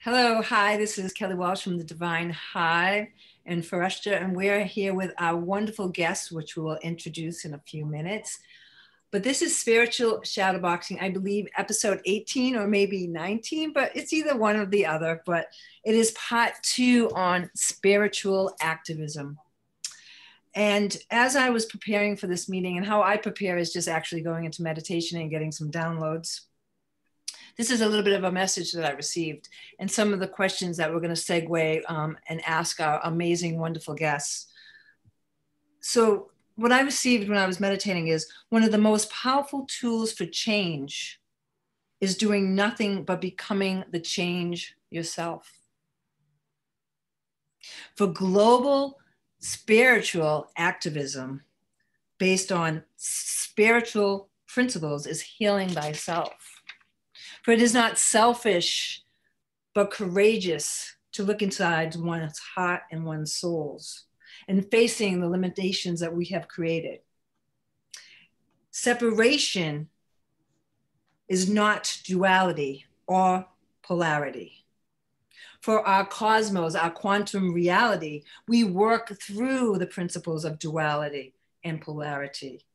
Hello, hi, this is Kellie Walsh from the Divine Hive in Foresta, and we're here with our wonderful guests, which we will introduce in a few minutes. But this is Spiritual Shadowboxing, I believe, episode 18 or maybe 19, but it's either one or the other. But it is part 2 on spiritual activism. And as I was preparing for this meeting, and how I prepare is just actually going into meditation and getting some downloads. This is a little bit of a message that I received and some of the questions that we're going to segue and ask our amazing, wonderful guests. So what I received when I was meditating is one of the most powerful tools for change is doing nothing but becoming the change yourself. For global spiritual activism based on spiritual principles is healing thyself. For it is not selfish, but courageous to look inside one's heart and one's souls and facing the limitations that we have created. Separation is not duality or polarity. For our cosmos, our quantum reality, we work through the principles of duality and polarity.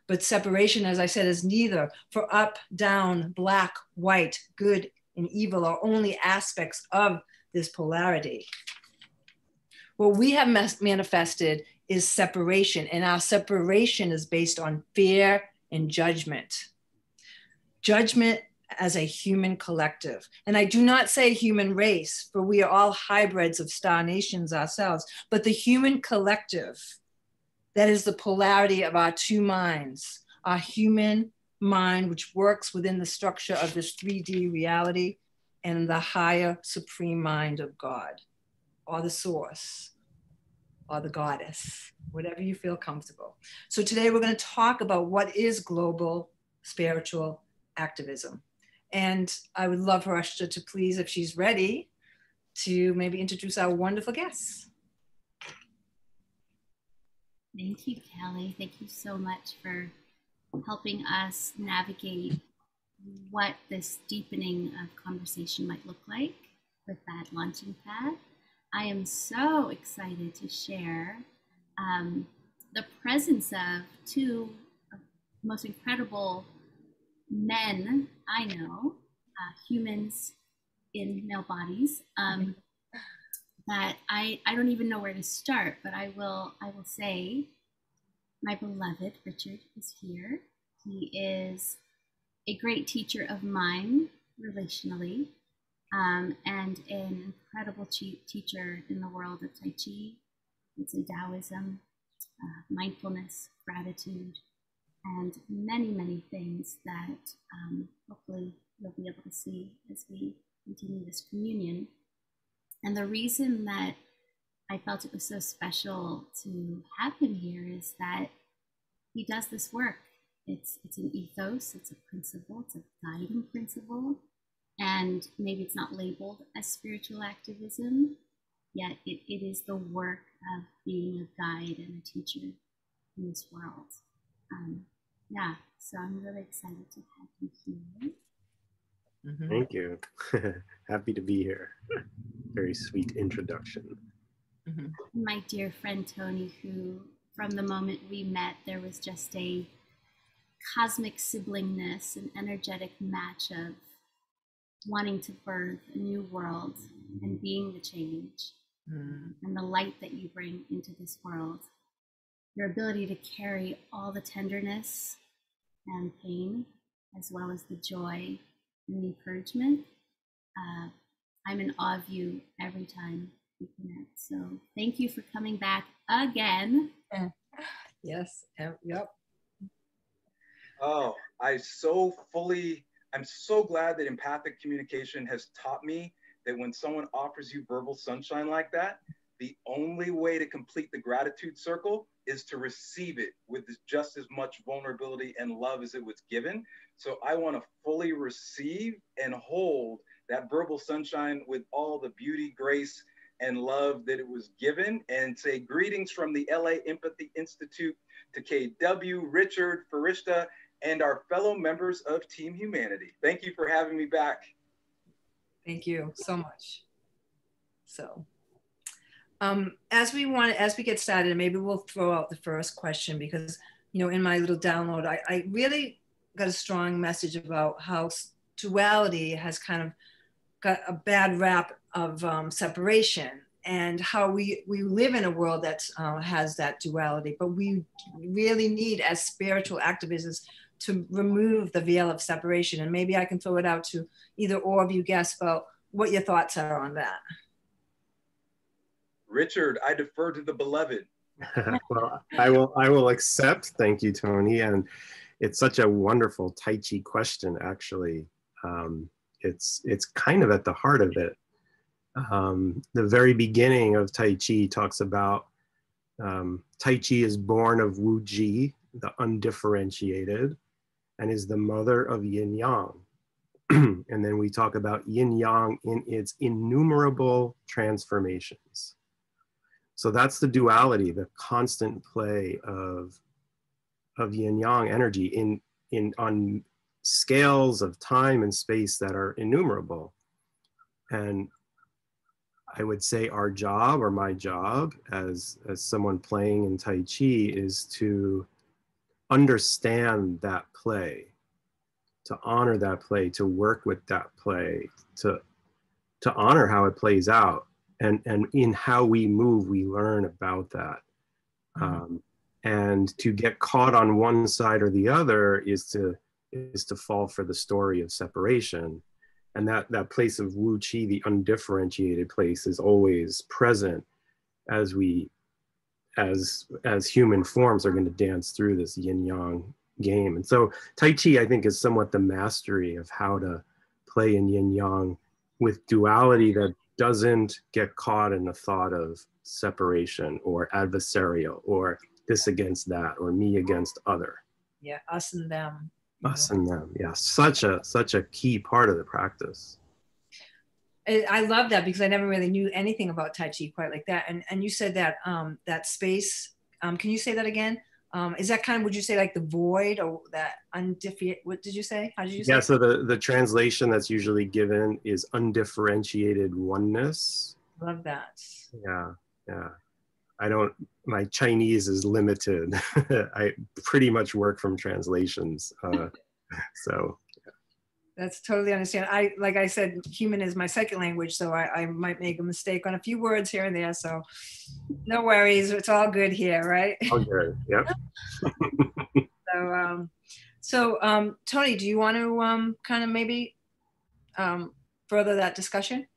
But separation, as I said, is neither. For up, down, black, white, good, and evil are only aspects of this polarity. What we have manifested is separation, and our separation is based on fear and judgment. Judgment as a human collective. And I do not say human race, for we are all hybrids of star nations ourselves, but the human collective. That is the polarity of our two minds, our human mind, which works within the structure of this 3D reality, and the higher supreme mind of God, or the source, or the goddess, whatever you feel comfortable. So today we're going to talk about what is global spiritual activism. And I would love for Ashta to please, if she's ready, to maybe introduce our wonderful guests. Thank you, Kellie. Thank you so much for helping us navigate what this deepening of conversation might look like with that launching pad. I am so excited to share the presence of two most incredible men I know, humans in male bodies. That I don't even know where to start, but I will say my beloved Richard is here. He is a great teacher of mine relationally, and an incredible teacher in the world of Tai Chi, it's in Taoism, mindfulness, gratitude, and many, many things that hopefully you'll be able to see as we continue this communion. And the reason that I felt it was so special to have him here is that he does this work. It's an ethos, it's a principle, it's a guiding principle. And maybe it's not labeled as spiritual activism, yet it is the work of being a guide and a teacher in this world. Yeah, so I'm really excited to have you here. Mm-hmm. Thank you. Happy to be here. Very sweet introduction. Mm-hmm. My dear friend Tony, who from the moment we met, there was just a cosmic siblingness, an energetic match of wanting to birth a new world and being the change and the light that you bring into this world. Your ability to carry all the tenderness and pain, as well as the joy and the encouragement. I'm in awe of you every time we connect. So thank you for coming back again. Yes, yep. Oh, I'm so glad that empathic communication has taught me that when someone offers you verbal sunshine like that, the only way to complete the gratitude circle is to receive it with just as much vulnerability and love as it was given. So I want to fully receive and hold that verbal sunshine with all the beauty, grace, and love that it was given, and say greetings from the LA Empathy Institute to KW, Richard, Foresta, and our fellow members of Team Humanity. Thank you for having me back. Thank you so much. So, as we get started, maybe we'll throw out the first question because, you know, in my little download, I really got a strong message about how duality has kind of got a bad rap of separation, and how we live in a world that has that duality, but we really need, as spiritual activists, to remove the veil of separation. And maybe I can throw it out to either or of you guests about what your thoughts are on that. Richard, I defer to the beloved. Well, I will accept. Thank you, Tony. And it's such a wonderful Tai Chi question, actually. It's kind of at the heart of it. The very beginning of Tai Chi talks about Tai Chi is born of Wu Ji, the undifferentiated, and is the mother of Yin Yang. And then we talk about Yin Yang in its innumerable transformations. So that's the duality, the constant play of Yin Yang energy on scales of time and space that are innumerable. And I would say our job, or my job as someone playing in Tai Chi, is to understand that play, to honor that play, to work with that play, to honor how it plays out. And in how we move, we learn about that. And to get caught on one side or the other is to fall for the story of separation. And that place of Wu Qi, the undifferentiated place, is always present as human forms are going to dance through this yin yang game. And so Tai Chi, I think, is somewhat the mastery of how to play in yin yang with duality that doesn't get caught in the thought of separation or adversarial or this against that or me against other. Yeah, us and them. Us and them, yeah. Such a key part of the practice. I love that because I never really knew anything about Tai Chi quite like that. And you said that that space, can you say that again? Is that kind of, would you say like the void or that undifferentiated, what did you say? How did you say? Yeah, so the translation that's usually given is undifferentiated oneness. Love that. Yeah. My Chinese is limited. I pretty much work from translations. So. That's totally understand. Like I said, human is my second language, so I might make a mistake on a few words here and there. So no worries, it's all good here, right? All good. Yep. So Tony, do you want to kind of maybe further that discussion?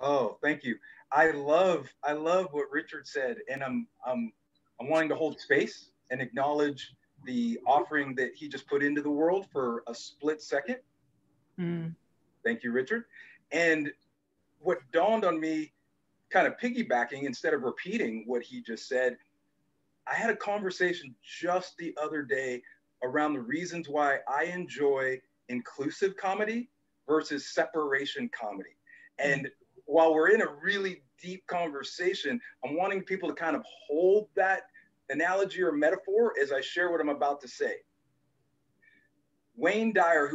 Oh, thank you. I love what Richard said, and I'm wanting to hold space and acknowledge the offering that he just put into the world for a split second. Thank you, Richard. And what dawned on me, kind of piggybacking instead of repeating what he just said, I had a conversation just the other day around the reasons why I enjoy inclusive comedy versus separation comedy. And while we're in a really deep conversation, I'm wanting people to kind of hold that analogy or metaphor as I share what I'm about to say. Wayne Dyer,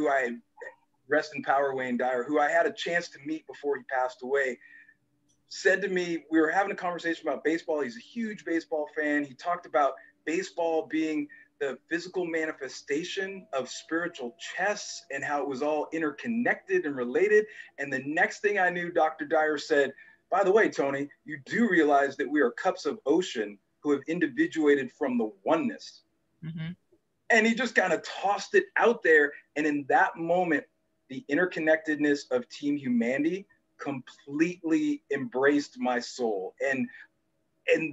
rest in power, Wayne Dyer, who I had a chance to meet before he passed away, said to me, we were having a conversation about baseball. He's a huge baseball fan. He talked about baseball being the physical manifestation of spiritual chess and how it was all interconnected and related. And the next thing I knew, Dr. Dyer said, by the way, Tony, you do realize that we are cups of ocean who have individuated from the oneness. And he just kind of tossed it out there. And in that moment, the interconnectedness of Team Humanity completely embraced my soul and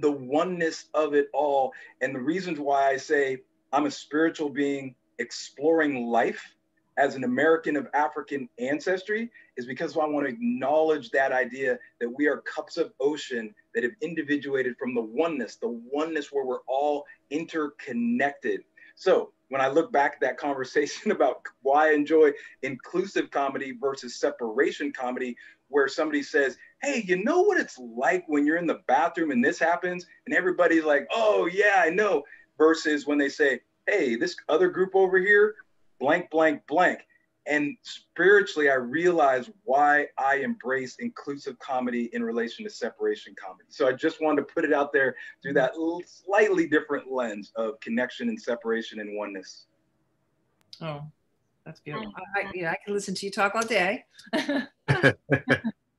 the oneness of it all. And the reasons why I say I'm a spiritual being exploring life as an American of African ancestry is because I want to acknowledge that idea that we are cups of ocean that have individuated from the oneness where we're all interconnected. So when I look back at that conversation about why I enjoy inclusive comedy versus separation comedy, where somebody says, hey, you know what it's like when you're in the bathroom and this happens? And everybody's like, oh yeah, I know. Versus when they say, hey, this other group over here, blank, blank, blank. And spiritually, I realized why I embrace inclusive comedy in relation to separation comedy. So I just wanted to put it out there through that slightly different lens of connection and separation and oneness. Oh, that's beautiful. I can listen to you talk all day.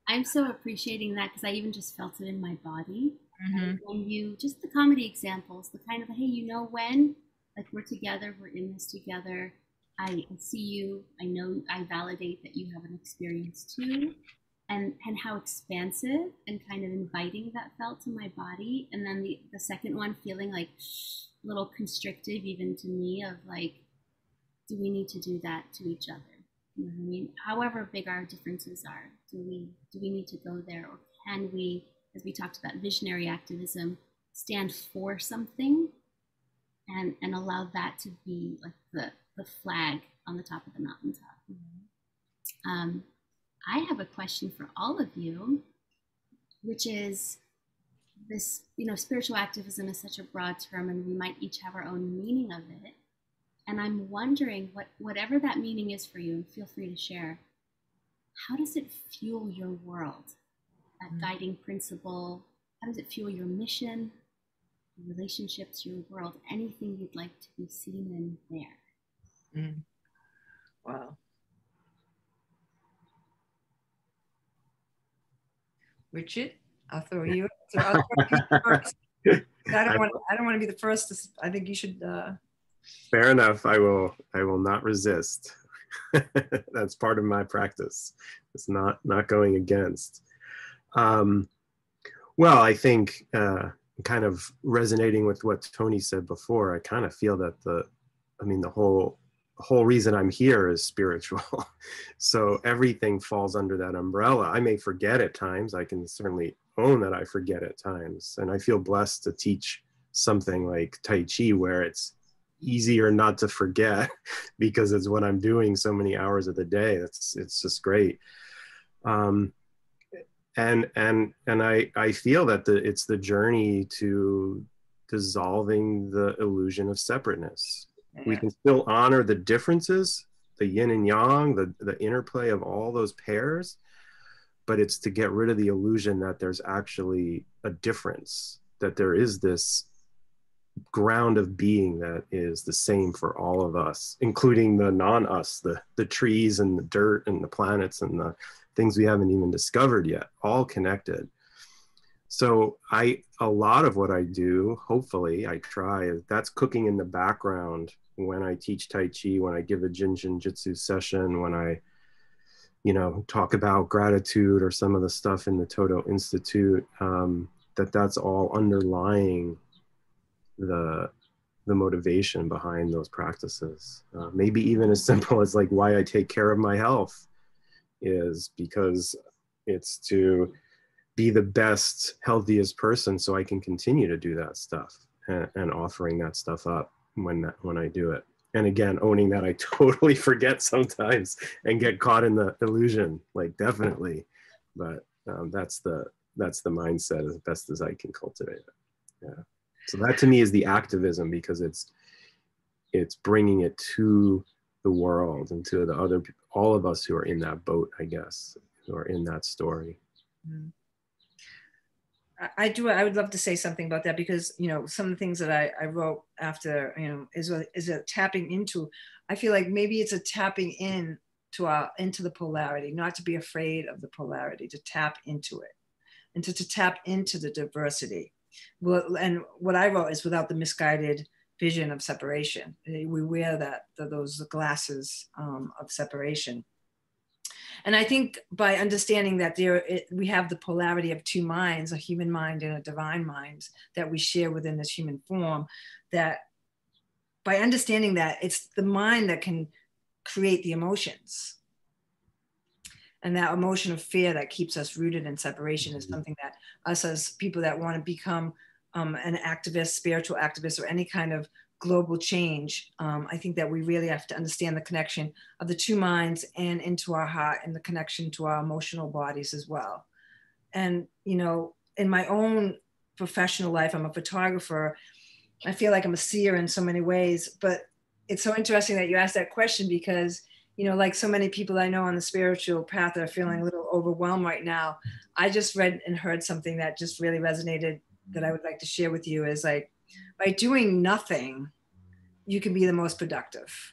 I'm so appreciating that because I even just felt it in my body. Mm-hmm. When you, just the comedy examples, the kind of, hey, you know when, like we're together, we're in this together. I see you, I know, I validate that you have an experience too. And how expansive and kind of inviting that felt to my body. And then the second one feeling like a little constrictive even to me of like, do we need to do that to each other? You know what I mean? However big our differences are, do we need to go there, or can we, as we talked about visionary activism, stand for something and allow that to be like the flag on the top of the mountaintop? Mm-hmm. I have a question for all of you, which is this, you know, spiritual activism is such a broad term and we might each have our own meaning of it. And I'm wondering, whatever that meaning is for you, and feel free to share, how does it fuel your world? That guiding principle, how does it fuel your mission, your relationships, your world, anything you'd like to be seen in there? Mm. Wow. Richard, I'll throw you. I don't want to be the first. I think you should. Fair enough. I will not resist. That's part of my practice. It's not going against. Well, I think kind of resonating with what Tony said before, I kind of feel that the whole reason I'm here is spiritual. So everything falls under that umbrella. I may forget at times. I can certainly own that I forget at times. And I feel blessed to teach something like Tai Chi where it's easier not to forget because it's what I'm doing so many hours of the day. It's just great. And I feel that it's the journey to dissolving the illusion of separateness. Yeah. We can still honor the differences, the yin and yang, the interplay of all those pairs, but it's to get rid of the illusion that there's actually a difference, that there is this ground of being that is the same for all of us, including the non-us, the trees and the dirt and the planets and the things we haven't even discovered yet, all connected. So a lot of what I do, hopefully I try, that's cooking in the background when I teach Tai Chi, when I give a Jin Jitsu session, when I, talk about gratitude or some of the stuff in the Todo Institute, that's all underlying the motivation behind those practices. Maybe even as simple as like why I take care of my health is because it's to be the best, healthiest person so I can continue to do that stuff and offering that stuff up when I do it. And again, owning that I totally forget sometimes and get caught in the illusion, like definitely. But that's the mindset as best as I can cultivate it. Yeah. So that to me is the activism, because it's bringing it to the world and to the other, all of us who are in that boat, I guess, who are in that story. Mm. I would love to say something about that, because, some of the things that I wrote after, is a tapping into, I feel like maybe it's a tapping into the polarity, not to be afraid of the polarity, to tap into it and to tap into the diversity. Well, and what I wrote is without the misguided vision of separation. We wear those glasses of separation. And I think by understanding that we have the polarity of two minds, a human mind and a divine mind that we share within this human form, that by understanding that it's the mind that can create the emotions. And that emotion of fear that keeps us rooted in separation is something that us as people that want to become an activist, spiritual activist, or any kind of global change, I think that we really have to understand the connection of the two minds and into our heart, and the connection to our emotional bodies as well. And, in my own professional life, I'm a photographer. I feel like I'm a seer in so many ways, but it's so interesting that you asked that question, because you know, like so many people I know on the spiritual path that are feeling a little overwhelmed right now, I just read and heard something that just really resonated that I would like to share with you is like, by doing nothing, you can be the most productive.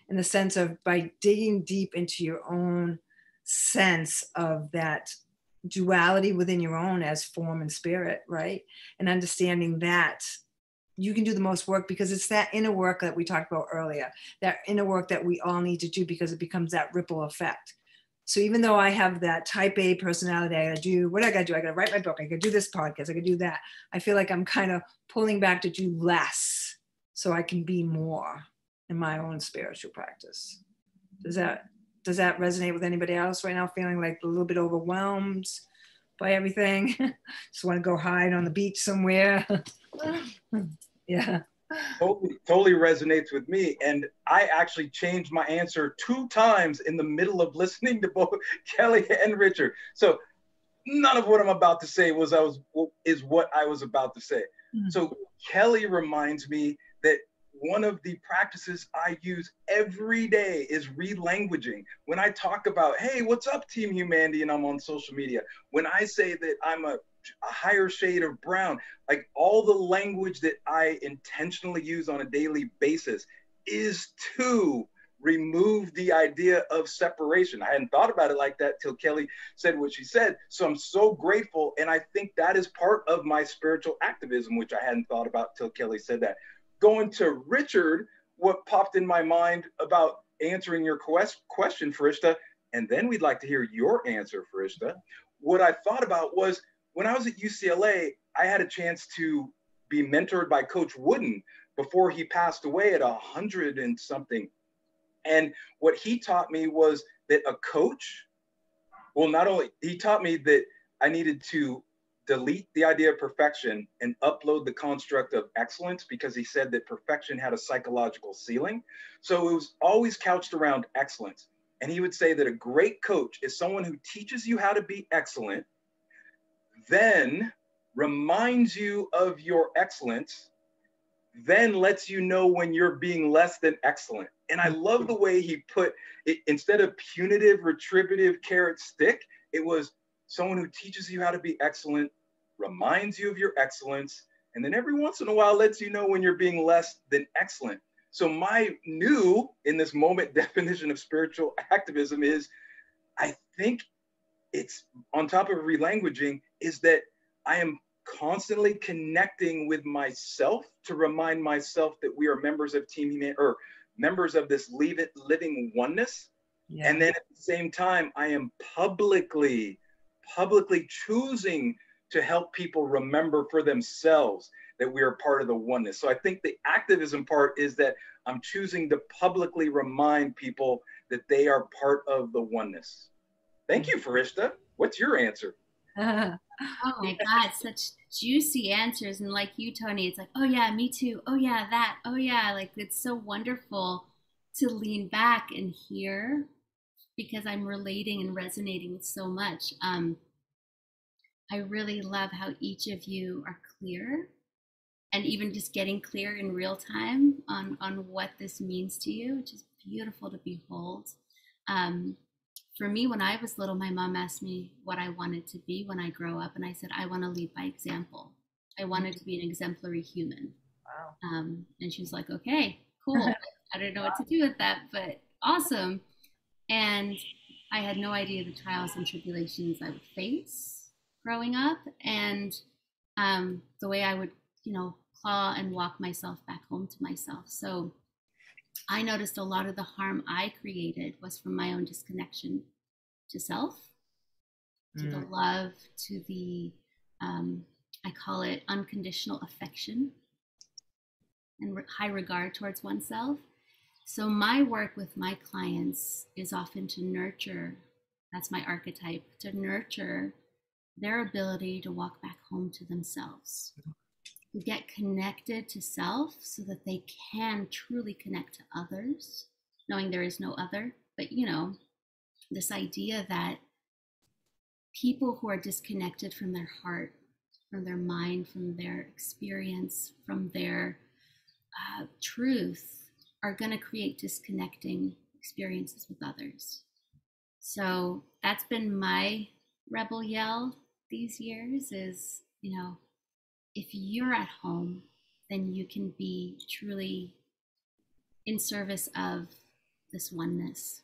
In the sense of by digging deep into your own sense of that duality within your own as form and spirit, right? And understanding that you can do the most work because it's that inner work that we talked about earlier, that inner work that we all need to do because it becomes that ripple effect. So even though I have that type A personality, I gotta do what I gotta do. I gotta write my book. I gotta do this podcast. I gotta do that. I feel like I'm kind of pulling back to do less so I can be more in my own spiritual practice. Does that resonate with anybody else right now, feeling like a little bit overwhelmed by everything? Just want to go hide on the beach somewhere. Yeah. Totally resonates with me. And I actually changed my answer 2 times in the middle of listening to both Kellie and Richard. So none of what I'm about to say is what I was about to say. Mm-hmm. So Kellie reminds me that one of the practices I use every day is relanguaging. When I talk about, hey, what's up, Team Humanity, and I'm on social media, when I say that I'm a higher shade of brown, like all the language that I intentionally use on a daily basis is to remove the idea of separation. I hadn't thought about it like that till Kellie said what she said. So I'm so grateful. And I think that is part of my spiritual activism, which I hadn't thought about till Kellie said that. Going to Richard, what popped in my mind about answering your question, Farishta, and then we'd like to hear your answer, Farishta. What I thought about was when I was at UCLA, I had a chance to be mentored by Coach Wooden before he passed away at 100 and something. And what he taught me was that a coach, well, not only, he taught me that I needed to delete the idea of perfection and upload the construct of excellence, because he said that perfection had a psychological ceiling. So it was always couched around excellence. And he would say that a great coach is someone who teaches you how to be excellent, then reminds you of your excellence, then lets you know when you're being less than excellent. And I love the way he put it, instead of punitive, retributive, carrot, stick, it was someone who teaches you how to be excellent, reminds you of your excellence, and then every once in a while lets you know when you're being less than excellent. So my new, in this moment, definition of spiritual activism is, I think it's on top of relanguaging, is that I am constantly connecting with myself to remind myself that we are members of Team Humanity, or members of this living oneness. Yeah. And then at the same time, I am publicly choosing to help people remember for themselves that we are part of the oneness. So I think the activism part is that I'm choosing to publicly remind people that they are part of the oneness. Thank you, Farishta. What's your answer? Oh my God, such juicy answers. And like you, Tony, it's like, oh yeah, me too. Oh yeah, that. Oh yeah, like it's so wonderful to lean back and hear, because I'm relating and resonating with so much. I really love how each of you are clear, and even just getting clear in real time on what this means to you, which is beautiful to behold. For me, when I was little, my mom asked me what I wanted to be when I grow up. And I said, I want to lead by example. I wanted to be an exemplary human. Wow. And she was like, okay, cool. I don't know what to do with that, but awesome. And I had no idea the trials and tribulations I would face growing up, and the way I would, claw and walk myself back home to myself. So I noticed a lot of the harm I created was from my own disconnection to self, to the love, to the, I call it unconditional affection and high regard towards oneself. So my work with my clients is often to nurture, that's my archetype, to nurture their ability to walk back home to themselves, to get connected to self so that they can truly connect to others, knowing there is no other. But, this idea that people who are disconnected from their heart, from their mind, from their experience, from their truth, are going to create disconnecting experiences with others. So that's been my rebel yell these years is, you know, if you're at home, then you can be truly in service of this oneness.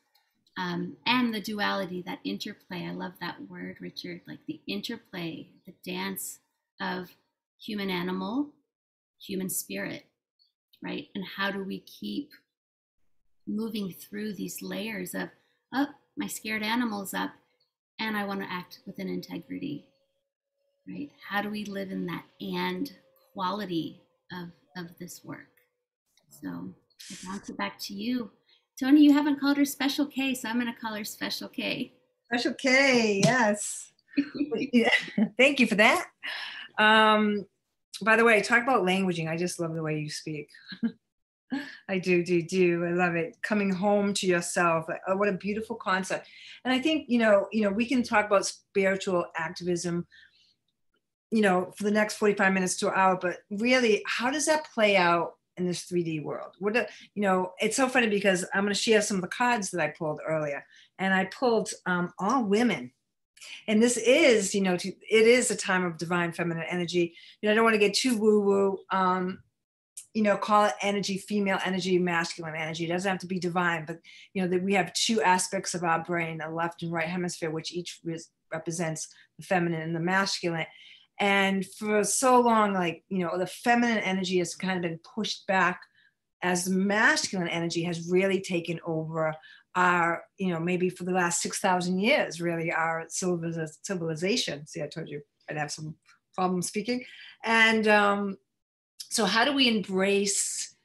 And the duality, that interplay. I love that word, Richard, like the interplay, the dance of human animal, human spirit, right? And how do we keep moving through these layers of, oh, my scared animal's up and I want to act with an integrity, right? How do we live in that and quality of this work? So I'll bounce it back to you. Tony, you haven't called her Special K, so I'm going to call her Special K. Special K, yes. Thank you for that. By the way, talk about languaging. I just love the way you speak. I do. I love it. Coming home to yourself. What a beautiful concept. And I think, we can talk about spiritual activism, for the next 45 minutes to an hour, but really, how does that play out in this 3D world? It's so funny because I'm going to share some of the cards that I pulled earlier, and I pulled all women. And this is, it is a time of divine feminine energy. I don't want to get too woo-woo, call it energy, female energy, masculine energy. It doesn't have to be divine, but, that we have two aspects of our brain, the left and right hemisphere, which each represents the feminine and the masculine. And for so long, the feminine energy has kind of been pushed back as the masculine energy has really taken over our, maybe for the last 6,000 years, really our civilization. See, I told you I'd have some problem speaking. And so how do we embrace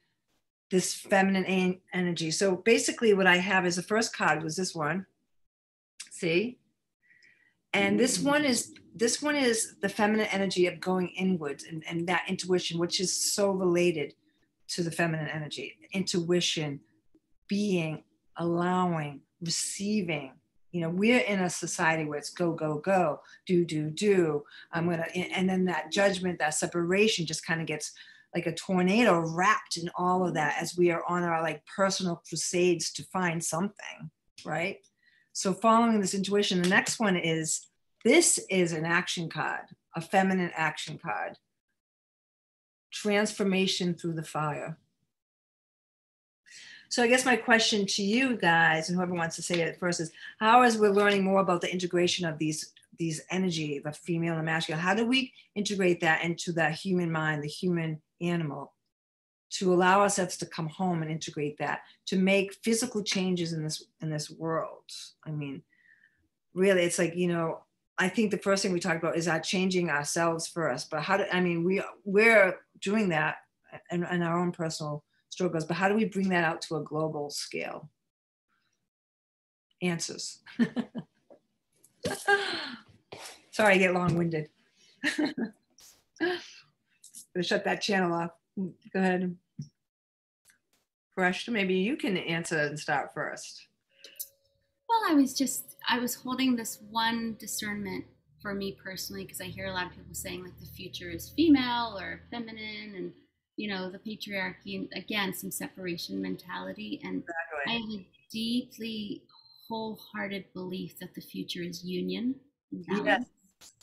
this feminine energy? So basically what I have is the first card was this one. See? And this one is the feminine energy of going inwards and that intuition, which is so related to the feminine energy. Intuition, being, allowing, receiving. We're in a society where it's go, go, go, do. And then that judgment, that separation just kind of gets like a tornado wrapped in all of that as we are on our personal crusades to find something, right? So following this intuition, the next one is, this is an action card, a feminine action card. Transformation through the fire. So I guess my question to you guys, and whoever wants to say it first, is how, as we're learning more about the integration of these energy, the female and masculine, how do we integrate that into the human mind, the human animal, to allow ourselves to come home and integrate that, to make physical changes in this world? I mean, really, it's I think the first thing we talked about is changing ourselves first. But we're doing that in our own personal struggles, but how do we bring that out to a global scale? Answers. Sorry, I get long-winded. Gonna shut that channel off. Go ahead. Fresh, maybe you can answer and start first. Well, I was holding this one discernment for me personally, because I hear a lot of people saying the future is female or feminine, and the patriarchy, and again, some separation mentality. And exactly. I have a deeply wholehearted belief that the future is union and balance.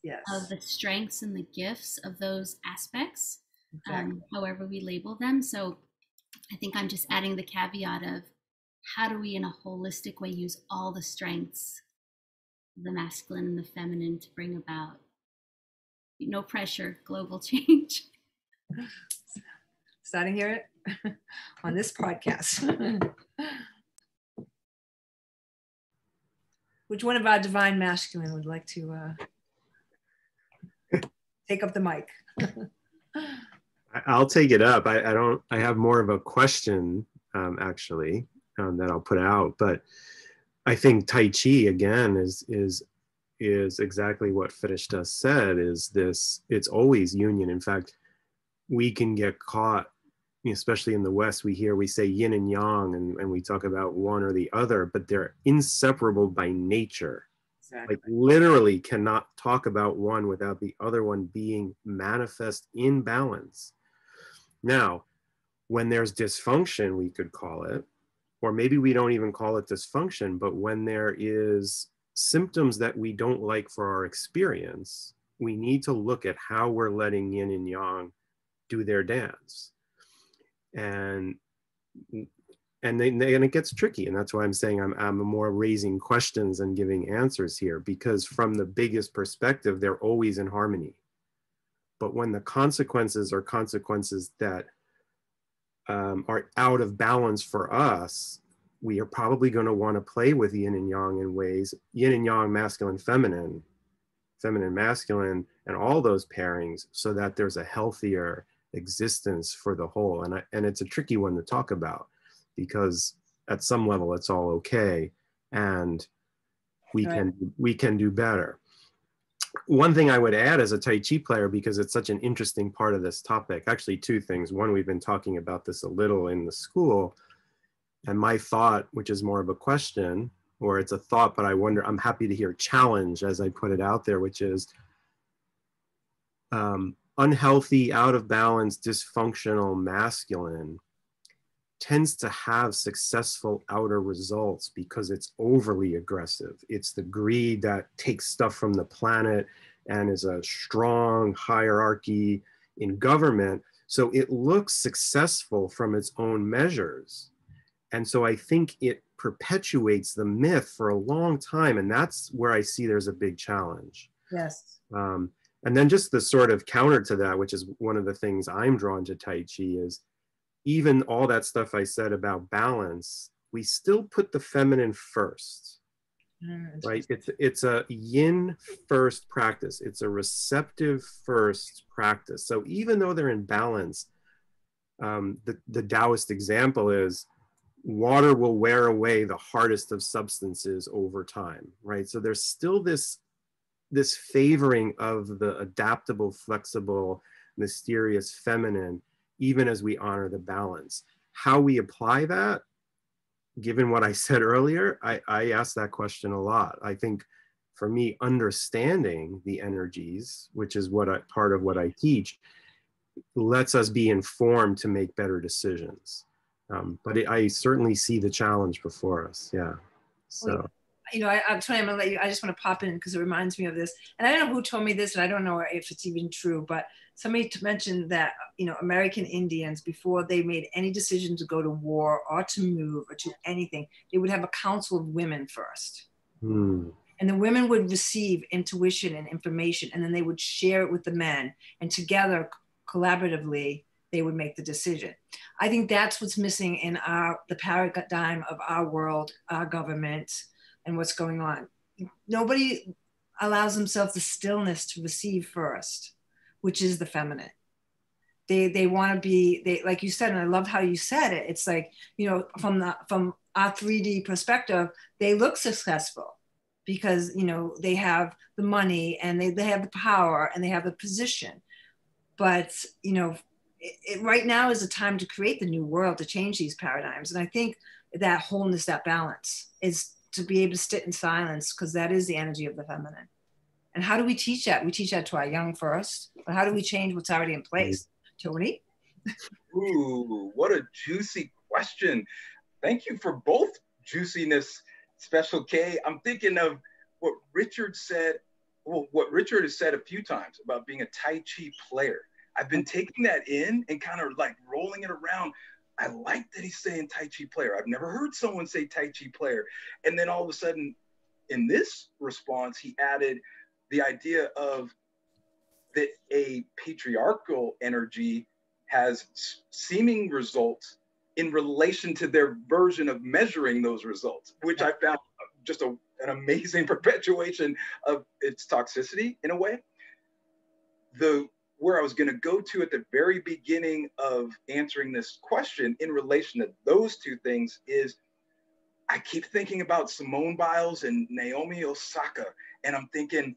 Yes. Of the strengths and the gifts of those aspects, exactly. However we label them. So I think I'm just adding the caveat of, how do we in a holistic way use all the strengths, the masculine and the feminine, to bring about, no pressure, global change? Starting here on this podcast. Which one of our divine masculine would like to take up the mic? I'll take it up. I have more of a question, actually, that I'll put out. But I think Tai Chi, again, is exactly what Firishta said, is this, it's always union. In fact, we can get caught, especially in the West, we say yin and yang, and we talk about one or the other, but they're inseparable by nature. Exactly. Literally cannot talk about one without the other one being manifest in balance. Now, when there's dysfunction, we could call it, or maybe we don't even call it dysfunction, but when there is symptoms that we don't like for our experience, we need to look at how we're letting yin and yang do their dance. And then it gets tricky. And that's why I'm saying I'm more raising questions and giving answers here, because from the biggest perspective, they're always in harmony. But when the consequences are consequences that are out of balance for us, we are probably going to want to play with yin and yang in ways, yin and yang, masculine, feminine, feminine, masculine, and all those pairings, so that there's a healthier existence for the whole. And it's a tricky one to talk about, because at some level it's all okay, and we can do better. One thing I would add as a Tai Chi player, because it's such an interesting part of this topic, actually two things. One, we've been talking about this a little in the school, and my thought, which is more of a question, or it's a thought, but I wonder, I'm happy to hear challenge as I put it out there, which is unhealthy, out of balance, dysfunctional masculine tends to have successful outer results because it's overly aggressive. It's the greed that takes stuff from the planet and is a strong hierarchy in government. So it looks successful from its own measures. And so I think it perpetuates the myth for a long time. And that's where I see there's a big challenge. Yes. And then just the sort of counter to that, which is one of the things I'm drawn to Tai Chi, is even all that stuff I said about balance, we still put the feminine first, right? It's a yin first practice. It's a receptive first practice. So even though they're in balance, the Taoist example is water will wear away the hardest of substances over time, right? So there's still this favoring of the adaptable, flexible, mysterious feminine, even as we honor the balance. How we apply that, given what I said earlier, I ask that question a lot. I think for me, understanding the energies, which is part of what I teach, lets us be informed to make better decisions. But I certainly see the challenge before us. Yeah. So. You know, I'm going to let you, I just want to pop in because it reminds me of this. And I don't know who told me this, and I don't know if it's even true, but somebody mentioned that, you know, American Indians, before they made any decision to go to war or to move or to anything, they would have a council of women first. And the women would receive intuition and information, and then they would share it with the men, and together, collaboratively, they would make the decision. I think that's what's missing in the paradigm of our world, our government, and what's going on. Nobody allows themselves the stillness to receive first, which is the feminine. They want to be, like you said, and I love how you said it. It's like, you know, from our 3D perspective, they look successful because, you know, they have the money and they have the power and they have the position. But, you know, right now is the time to create the new world, to change these paradigms. And I think that wholeness, that balance is to be able to sit in silence, because that is the energy of the feminine. And how do we teach that? We teach that to our young first, but how do we change what's already in place? Tony? Ooh, what a juicy question. Thank you for both juiciness, Special K. I'm thinking of what Richard said, well, what Richard has said a few times about being a Tai Chi player. I've been taking that in and kind of like rolling it around. I like that he's saying Tai Chi player. I've never heard someone say Tai Chi player. And then all of a sudden, in this response, he added the idea of that a patriarchal energy has seeming results in relation to their version of measuring those results, which I found just an amazing perpetuation of its toxicity in a way. Where I was going to go to at the very beginning of answering this question in relation to those two things is I keep thinking about Simone Biles and Naomi Osaka, and I'm thinking,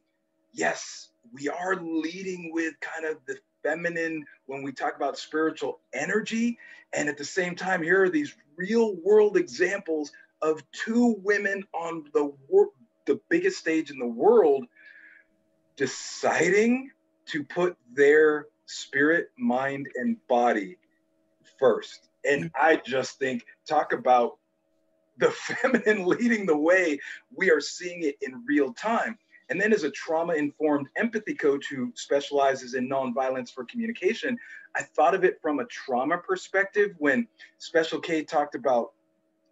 yes, we are leading with kind of the feminine when we talk about spiritual energy. And at the same time, here are these real world examples of two women on the biggest stage in the world deciding to put their spirit, mind, and body first. And I just think, talk about the feminine leading the way, we are seeing it in real time. And then as a trauma-informed empathy coach who specializes in nonviolence for communication, I thought of it from a trauma perspective when Special K talked about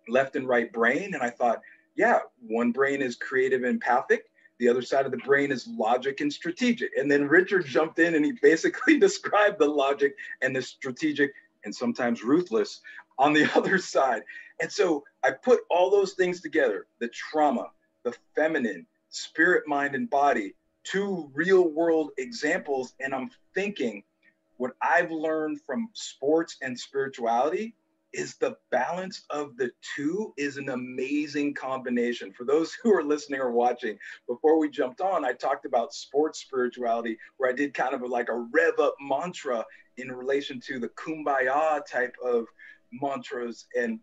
left and right brain. And I thought, yeah, one brain is creative and empathic. The other side of the brain is logic and strategic. And then Richard jumped in and he basically described the logic and the strategic and sometimes ruthless on the other side. And so I put all those things together, the trauma, the feminine, spirit, mind, and body, two real world examples. And I'm thinking what I've learned from sports and spirituality is the balance of the two is an amazing combination. For those who are listening or watching, before we jumped on, I talked about sports spirituality, where I did kind of like a rev up mantra in relation to the kumbaya type of mantras and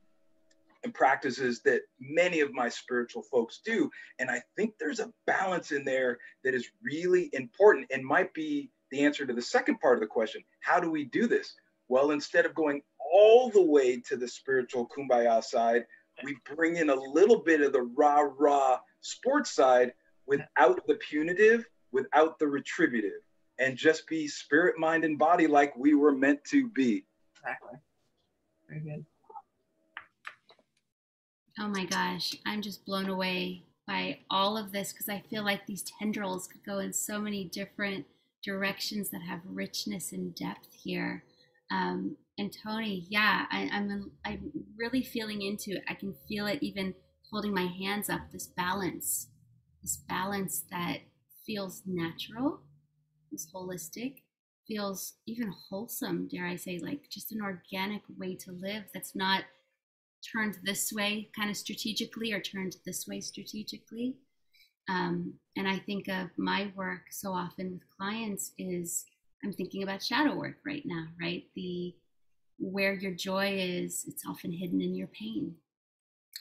practices that many of my spiritual folks do. And I think there's a balance in there that is really important and might be the answer to the second part of the question. How do we do this? Well, instead of going all the way to the spiritual kumbaya side, we bring in a little bit of the rah-rah sports side without the punitive, without the retributive, and just be spirit, mind, and body like we were meant to be. Exactly. Very good. Oh my gosh, I'm just blown away by all of this because I feel like these tendrils could go in so many different directions that have richness and depth here. And Tony, yeah, I'm really feeling into it. I can feel it even holding my hands up, this balance that feels natural, is holistic, feels even wholesome, dare I say, like just an organic way to live that's not turned this way kind of strategically or turned this way strategically. And I think of my work so often with clients is I'm thinking about shadow work right now, right? Where your joy is, it's often hidden in your pain,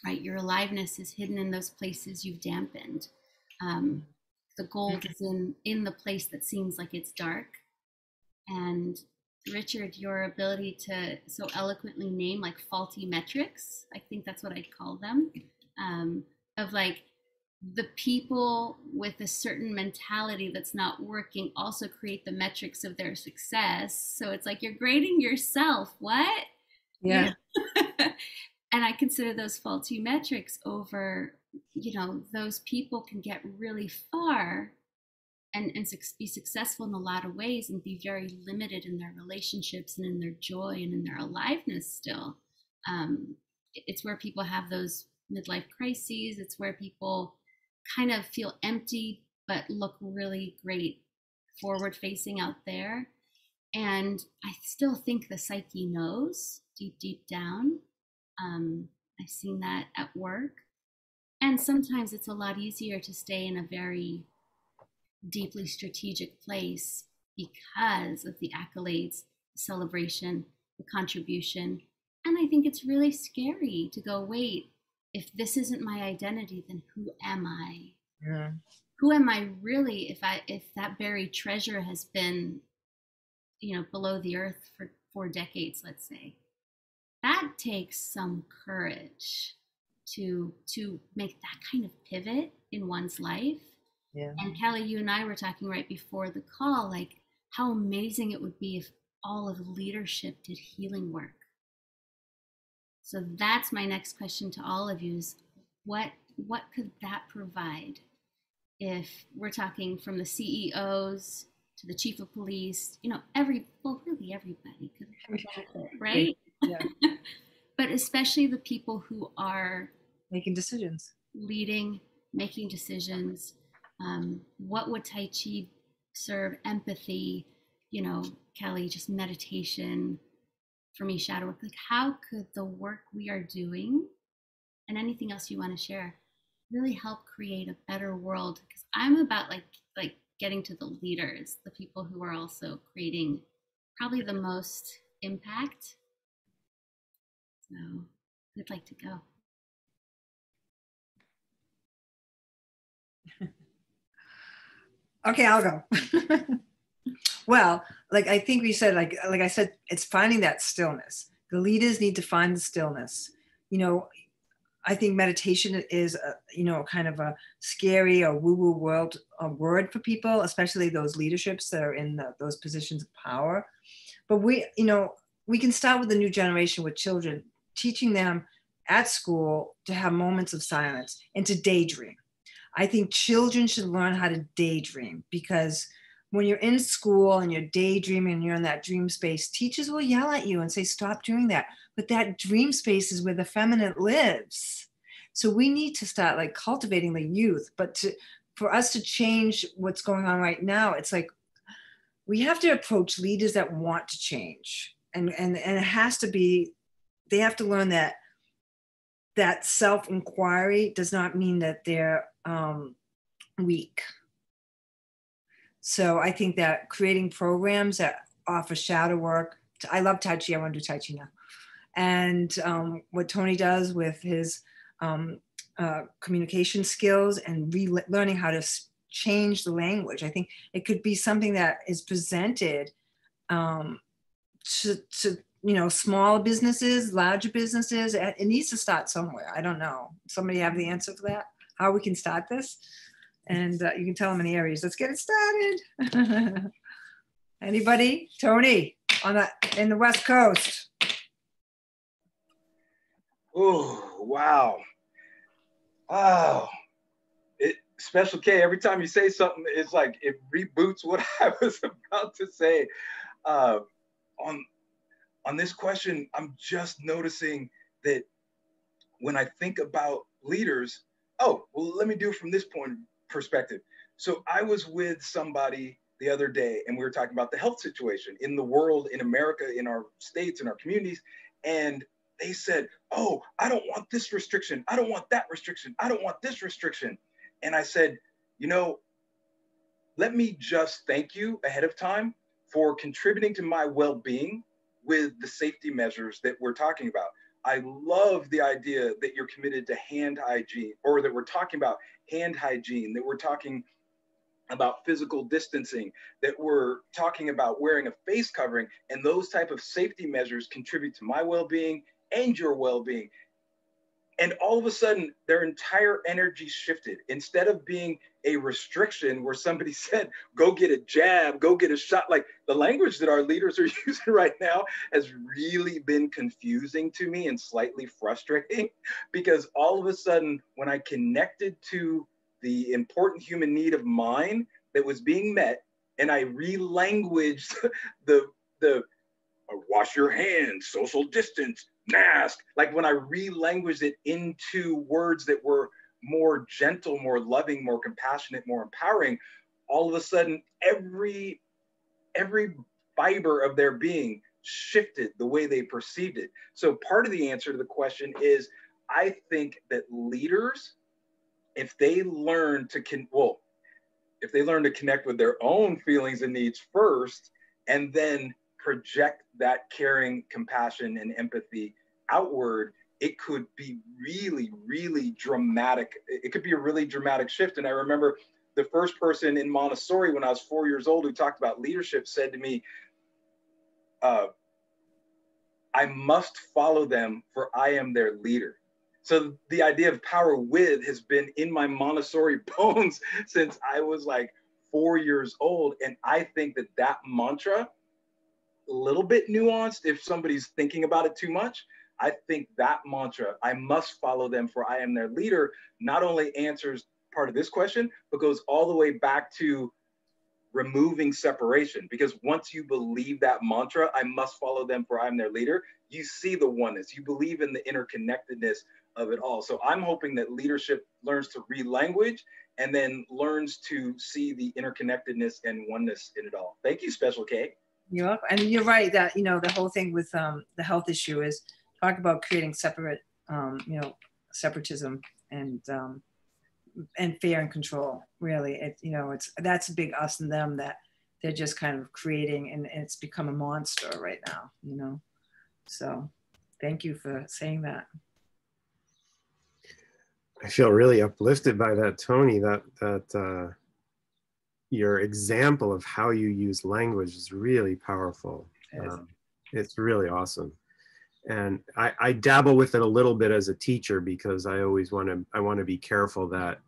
right? Your aliveness is hidden in those places you've dampened. The gold is in the place that seems like it's dark. And Richard, your ability to so eloquently name like faulty metrics, I think that's what I'd call them, of like the people with a certain mentality that's not working also create the metrics of their success. So it's like you're grading yourself. What? Yeah. And I consider those faulty metrics over, those people can get really far and be successful in a lot of ways and be very limited in their relationships and in their joy and in their aliveness still. It's where people have those midlife crises. It's where people kind of feel empty, but look really great forward facing out there. And I still think the psyche knows deep, deep down. I've seen that at work. And sometimes it's a lot easier to stay in a very deeply strategic place because of the accolades, the celebration, the contribution. And I think it's really scary to go, wait, if this isn't my identity, then who am I? Yeah. Who am I really if that buried treasure has been, below the earth for 4 decades, let's say? That takes some courage to make that kind of pivot in one's life. Yeah. And Kellie, you and I were talking right before the call, like how amazing it would be if all of leadership did healing work. So that's my next question to all of you is what could that provide if we're talking from the CEOs to the chief of police, really everybody could benefit, right? Yeah. But especially the people who are making decisions, leading, making decisions. What would Tai Chi serve? Empathy, Kellie, just meditation, for me, shadow work. Like, how could the work we are doing and anything else you want to share really help create a better world? Because I'm about like getting to the leaders, the people who are also creating probably the most impact. So I'd like to go. Okay, I'll go. Well, I think we said, like I said, it's finding that stillness. The leaders need to find the stillness. I think meditation is, kind of a scary or woo-woo word for people, especially those leaderships that are in those positions of power. But we can start with the new generation with children, teaching them at school to have moments of silence and to daydream. I think children should learn how to daydream, because when you're in school and you're daydreaming and you're in that dream space, teachers will yell at you and say, stop doing that. But that dream space is where the feminine lives. So we need to start like cultivating the youth. But for us to change what's going on right now, it's like we have to approach leaders that want to change. And it has to be, they have to learn that self-inquiry does not mean that they're weak. So I think that creating programs that offer shadow work, I love Tai Chi, I want to do Tai Chi now. And what Tony does with his communication skills and learning how to change the language. I think it could be something that is presented to small businesses, larger businesses. It needs to start somewhere. I don't know. Somebody have the answer for that? How we can start this? And you can tell them in the areas. Let's get it started. Anybody? Tony, in the West Coast. Oh, wow. Oh, Special K, every time you say something, it's like it reboots what I was about to say. On this question, I'm just noticing that when I think about leaders, let me do it from this perspective. So I was with somebody the other day and we were talking about the health situation in the world, in America, in our states, in our communities. And they said, oh, I don't want this restriction. I don't want that restriction. I don't want this restriction. And I said, let me just thank you ahead of time for contributing to my well-being with the safety measures that we're talking about. I love the idea that you're committed to hand hygiene, or that we're talking about hand hygiene, that we're talking about physical distancing, that we're talking about wearing a face covering, and those type of safety measures contribute to my well-being and your well-being. And all of a sudden, their entire energy shifted. Instead of being a restriction where somebody said, go get a jab, go get a shot, like the language that our leaders are using right now has really been confusing to me and slightly frustrating, because all of a sudden, when I connected to the important human need of mine that was being met, and I relanguaged the wash your hands, social distance, mask. Like when I relanguaged it into words that were more gentle, more loving, more compassionate, more empowering, all of a sudden, every fiber of their being shifted the way they perceived it. So part of the answer to the question is, I think that leaders, if they learn to connect with their own feelings and needs first, and then project that caring, compassion, and empathy outward, it could be really, really dramatic. It could be a really dramatic shift. And I remember the first person in Montessori when I was 4 years old who talked about leadership said to me, I must follow them, for I am their leader. So the idea of power with has been in my Montessori bones since I was like 4 years old. And I think that mantra, a little bit nuanced if somebody's thinking about it too much, I think that mantra, I must follow them for I am their leader, not only answers part of this question, but goes all the way back to removing separation. Because once you believe that mantra, I must follow them for I am their leader, you see the oneness, you believe in the interconnectedness of it all. So I'm hoping that leadership learns to relanguage and then learns to see the interconnectedness and oneness in it all. Thank you, Special K. Yeah, and you're right that, the whole thing with the health issue is talk about creating separatism and fear and control. Really, that's a big us and them that they're just kind of creating, and it's become a monster right now. So thank you for saying that. I feel really uplifted by that, Tony, that your example of how you use language is really powerful. It's really awesome. And I dabble with it a little bit as a teacher, because I always want to be careful that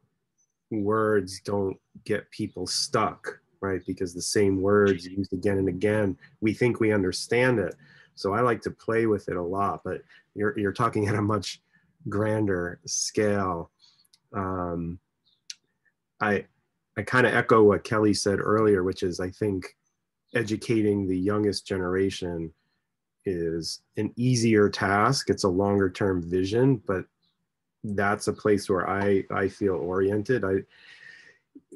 words don't get people stuck, right? Because the same words used again and again, we think we understand it. So I like to play with it a lot, but you're talking at a much grander scale. I kind of echo what Kelly said earlier, which is, I think educating the youngest generation is an easier task. It's a longer term vision, but that's a place where I feel oriented.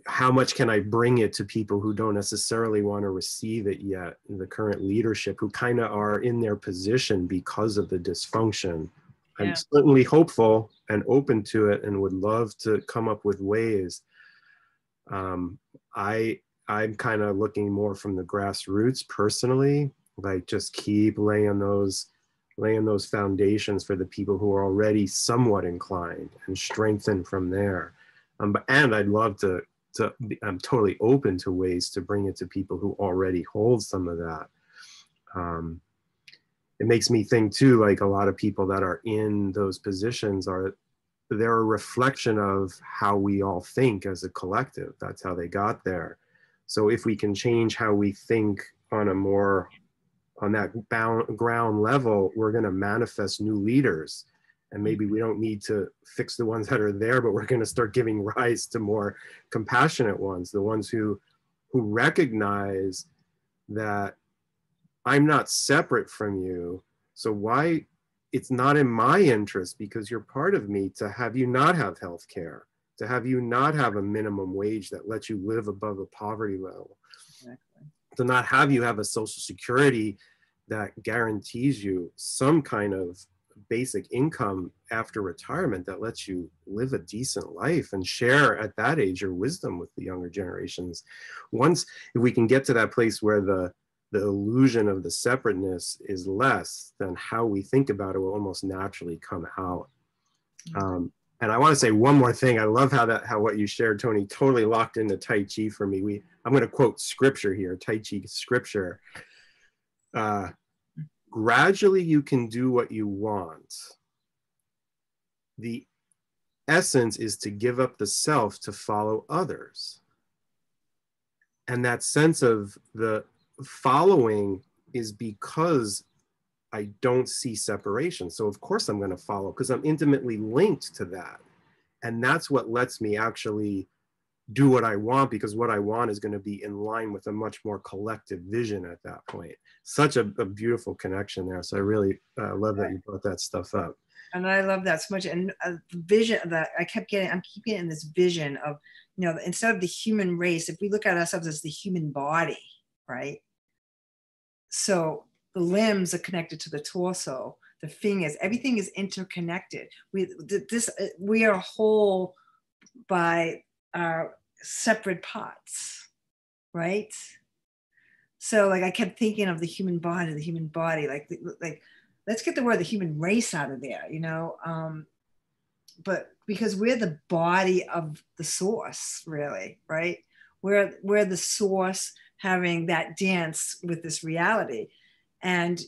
How much can I bring it to people who don't necessarily want to receive it yet, the current leadership, who kind of are in their position because of the dysfunction? I'm certainly hopeful and open to it, and would love to come up with ways. I'm kind of looking more from the grassroots personally, like just keep laying those foundations for the people who are already somewhat inclined, and strengthen from there. And I'd love to I'm totally open to ways to bring it to people who already hold some of that. It makes me think too, like a lot of people that are in those positions they're a reflection of how we all think as a collective. That's how they got there. So if we can change how we think on that ground level, we're going to manifest new leaders. And maybe we don't need to fix the ones that are there, but we're going to start giving rise to more compassionate ones, the ones who recognize that I'm not separate from you. So why it's not in my interest, because you're part of me, to have you not have health care, to have you not have a minimum wage that lets you live above a poverty level, to not have you have a social security that guarantees you some kind of basic income after retirement that lets you live a decent life and share at that age your wisdom with the younger generations. If we can get to that place where the illusion of the separateness is less, then how we think about it will almost naturally come out. And I want to say one more thing. I love how what you shared, Tony, totally locked into Tai Chi for me. I'm going to quote scripture here, Tai Chi scripture. Gradually you can do what you want. The essence is to give up the self to follow others. And that sense of the following is because I don't see separation. So of course I'm going to follow, because I'm intimately linked to that. And that's what lets me actually do what I want, because what I want is going to be in line with a much more collective vision at that point. Such a beautiful connection there. So I really love that you brought that stuff up. And I love that so much. And the vision that I'm keep getting this vision of, instead of the human race, if we look at ourselves as the human body, right? So the limbs are connected to the torso, the fingers, everything is interconnected. We are whole by our separate parts, right? So like I kept thinking of the human body, like let's get the word the human race out of there, but because we're the body of the source, really, right? We're the source having that dance with this reality. And,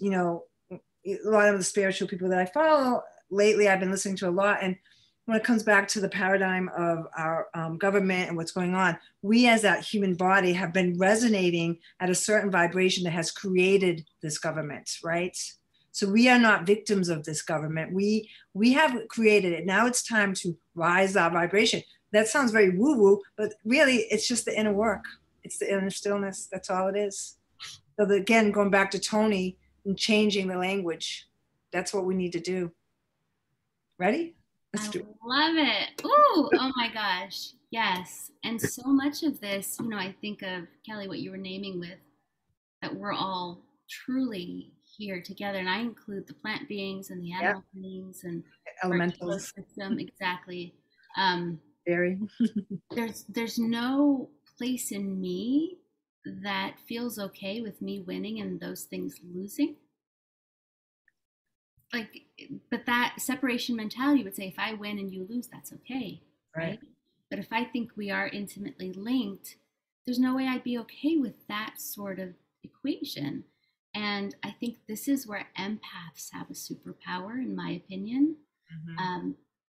a lot of the spiritual people that I follow lately, I've been listening to a lot. And when it comes back to the paradigm of our government and what's going on, we as that human body have been resonating at a certain vibration that has created this government, right? So we are not victims of this government. We have created it. Now it's time to rise our vibration. That sounds very woo-woo, but really it's just the inner work. It's the inner stillness. That's all it is. So again, going back to Tony and changing the language, that's what we need to do. Ready? Let's do it. Love it. Ooh, oh my gosh. Yes. And so much of this, I think of, Kelly, what you were naming with, that we're all truly here together. And I include the plant beings and the animal beings and elementals. System. Exactly. Very. There's no place in me that feels okay with me winning and those things losing. But that separation mentality would say, if I win and you lose, that's okay, right? But if I think we are intimately linked, there's no way I'd be okay with that sort of equation. And I think this is where empaths have a superpower, in my opinion.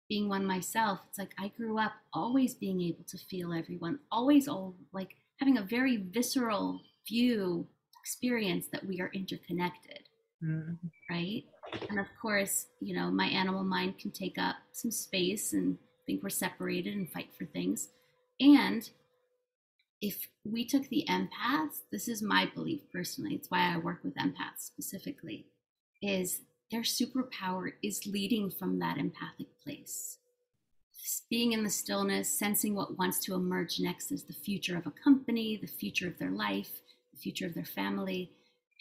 Being one myself, it's like I grew up always being able to feel everyone, always like having a very visceral view experience that we are interconnected, right? And of course, you know, my animal mind can take up some space and think we're separated and fight for things. And if we took the empaths, this is my belief personally, it's why I work with empaths specifically, is their superpower is leading from that empathic place. Being in the stillness, sensing what wants to emerge next as the future of a company, the future of their life, the future of their family,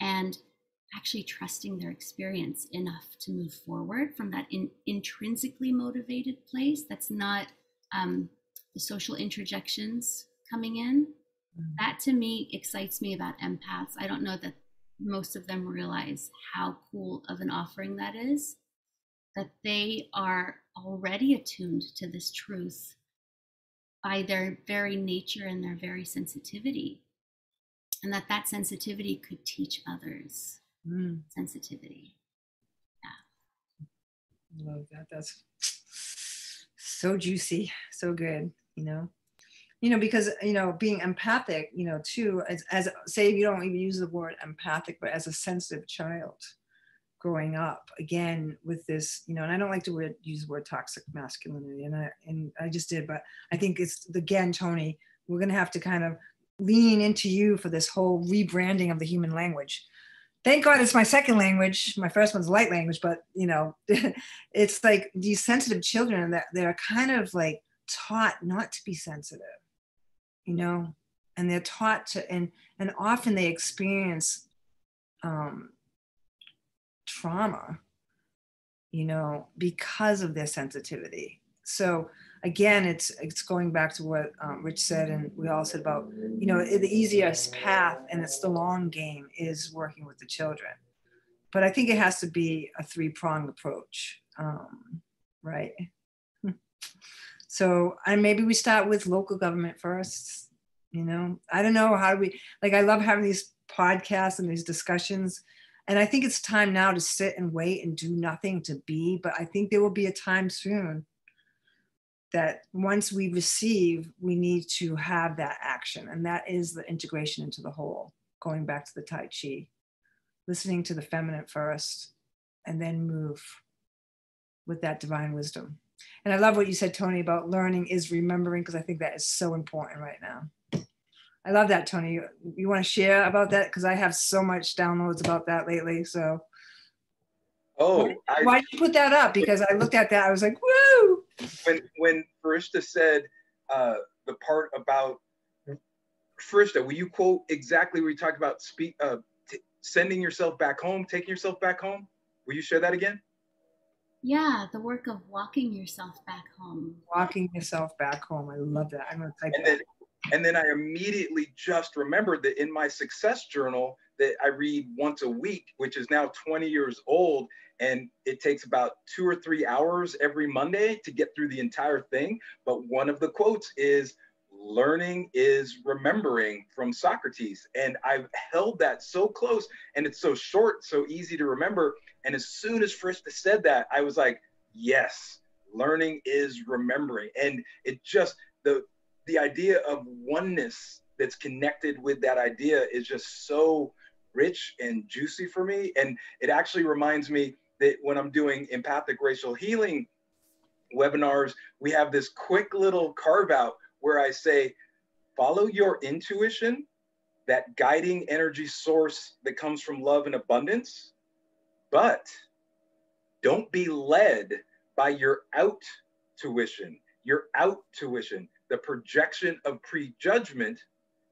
and actually trusting their experience enough to move forward from that intrinsically motivated place. That's not the social interjections coming in. That to me excites me about empaths. I don't know that most of them realize how cool of an offering that is, that they are already attuned to this truth by their very nature and their very sensitivity, and that sensitivity could teach others sensitivity. Yeah. Love that. That's so juicy, so good, you know, because, you know, being empathic, you know, too, as say, you don't even use the word empathic, but as a sensitive child growing up, again, with this, you know, and I don't like to use the word toxic masculinity, and I just did, but I think it's, again, Tony, we're going to have to kind of lean into you for this whole rebranding of the human language. Thank God it's my second language. My first one's light language, but, you know, it's like these sensitive children that they're kind of like taught not to be sensitive, you know, and they're taught to, and often they experience trauma, you know, because of their sensitivity. So again, it's going back to what Rich said, and we all said about, you know, the easiest path, and it's the long game, is working with the children. But I think it has to be a three-pronged approach, right? So, and maybe we start with local government first, you know? I don't know how we, like, I love having these podcasts and these discussions, and I think it's time now to sit and wait and do nothing to be, but I think there will be a time soon that once we receive, we need to have that action. And that is the integration into the whole, going back to the Tai Chi, listening to the feminine first, and then move with that divine wisdom. And I love what you said, Tony, about learning is remembering, because I think that is so important right now. I love that, Tony. You want to share about that? Because I have so much downloads about that lately. So why did you put that up? Because I looked at that, I was like, woo! When Farishta said the part about, Farishta, will you quote exactly where you talked about sending yourself back home, taking yourself back home? Will you share that again? Yeah, the work of walking yourself back home. Walking yourself back home. I love that. I'm going to type that. And then I immediately just remembered that in my success journal that I read once a week, which is now 20 years old, and it takes about 2 or 3 hours every Monday to get through the entire thing. But one of the quotes is, "Learning is remembering," from Socrates. And I've held that so close, and it's so short, so easy to remember. And as soon as Frista said that, I was like, yes, learning is remembering. And it just, the idea of oneness that's connected with that idea is just so rich and juicy for me. And it actually reminds me that when I'm doing empathic racial healing webinars, we have this quick little carve out where I say, follow your intuition, that guiding energy source that comes from love and abundance, but don't be led by your out-tuition, the projection of prejudgment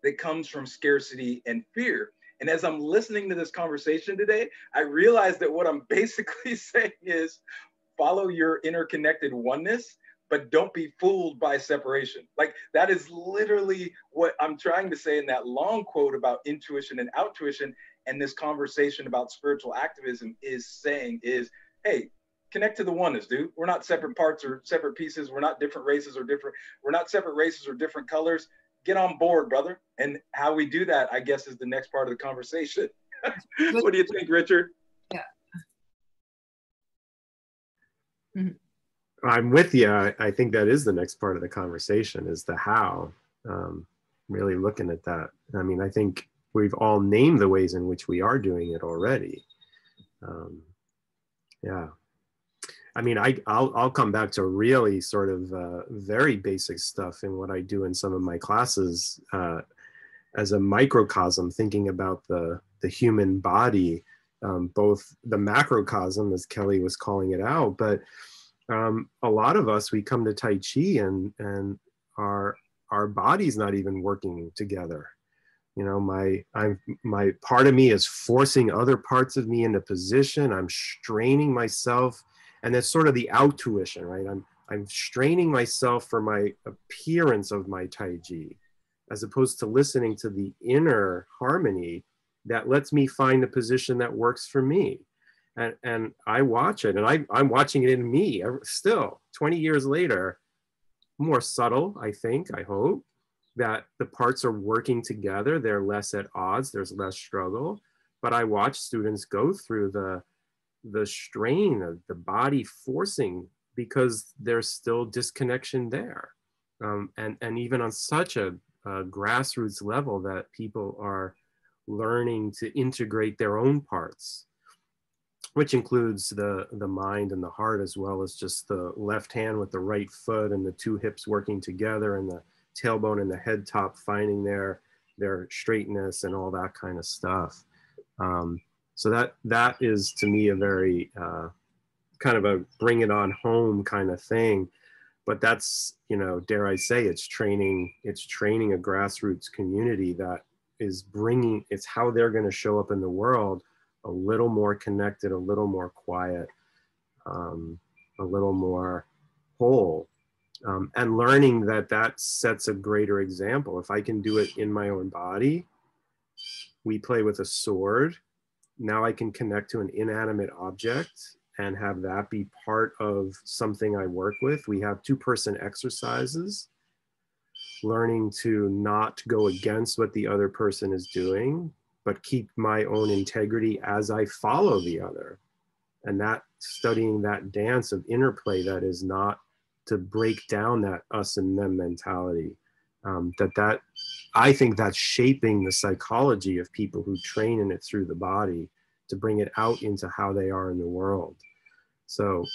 that comes from scarcity and fear. And as I'm listening to this conversation today, I realized that what I'm basically saying is follow your interconnected oneness, but don't be fooled by separation. Like, that is literally what I'm trying to say in that long quote about intuition and out-tuition. And this conversation about spiritual activism is saying is, hey, connect to the oneness, dude. We're not separate parts or separate pieces. We're not different races or we're not separate races or different colors. Get on board, brother. And how we do that, I guess, is the next part of the conversation. What do you think, Richard? Yeah. Mm-hmm. I'm with you. I think that is the next part of the conversation, is the how. Really looking at that. I mean, I think we've all named the ways in which we are doing it already. Yeah. I mean, I'll come back to really sort of very basic stuff in what I do in some of my classes as a microcosm, thinking about the human body, both the macrocosm, as Kelly was calling it out, but a lot of us, we come to Tai Chi and our body's not even working together. You know, my part of me is forcing other parts of me into position. I'm straining myself, and that's sort of the out tuition, right? I'm straining myself for my appearance of my Tai Chi, as opposed to listening to the inner harmony that lets me find a position that works for me. And I watch it, and I'm watching it in me still 20 years later, more subtle, I think, I hope, that the parts are working together. They're less at odds, there's less struggle. But I watch students go through the strain of the body forcing, because there's still disconnection there. And even on such a grassroots level, that people are learning to integrate their own parts, which includes the mind and the heart, as well as just the left hand with the right foot and the two hips working together, and the tailbone and the head top finding their straightness and all that kind of stuff. So that is, to me, a very kind of a bring it on home kind of thing. But that's, you know, dare I say, it's training a grassroots community that is bringing, it's how they're going to show up in the world a little more connected, a little more quiet, a little more whole, and learning that sets a greater example. If I can do it in my own body, we play with a sword. Now I can connect to an inanimate object and have that be part of something I work with. We have 2-person exercises, learning to not go against what the other person is doing, but keep my own integrity as I follow the other. And that, studying that dance of interplay, that is not to break down that us and them mentality. That I think that's shaping the psychology of people who train in it through the body, to bring it out into how they are in the world. So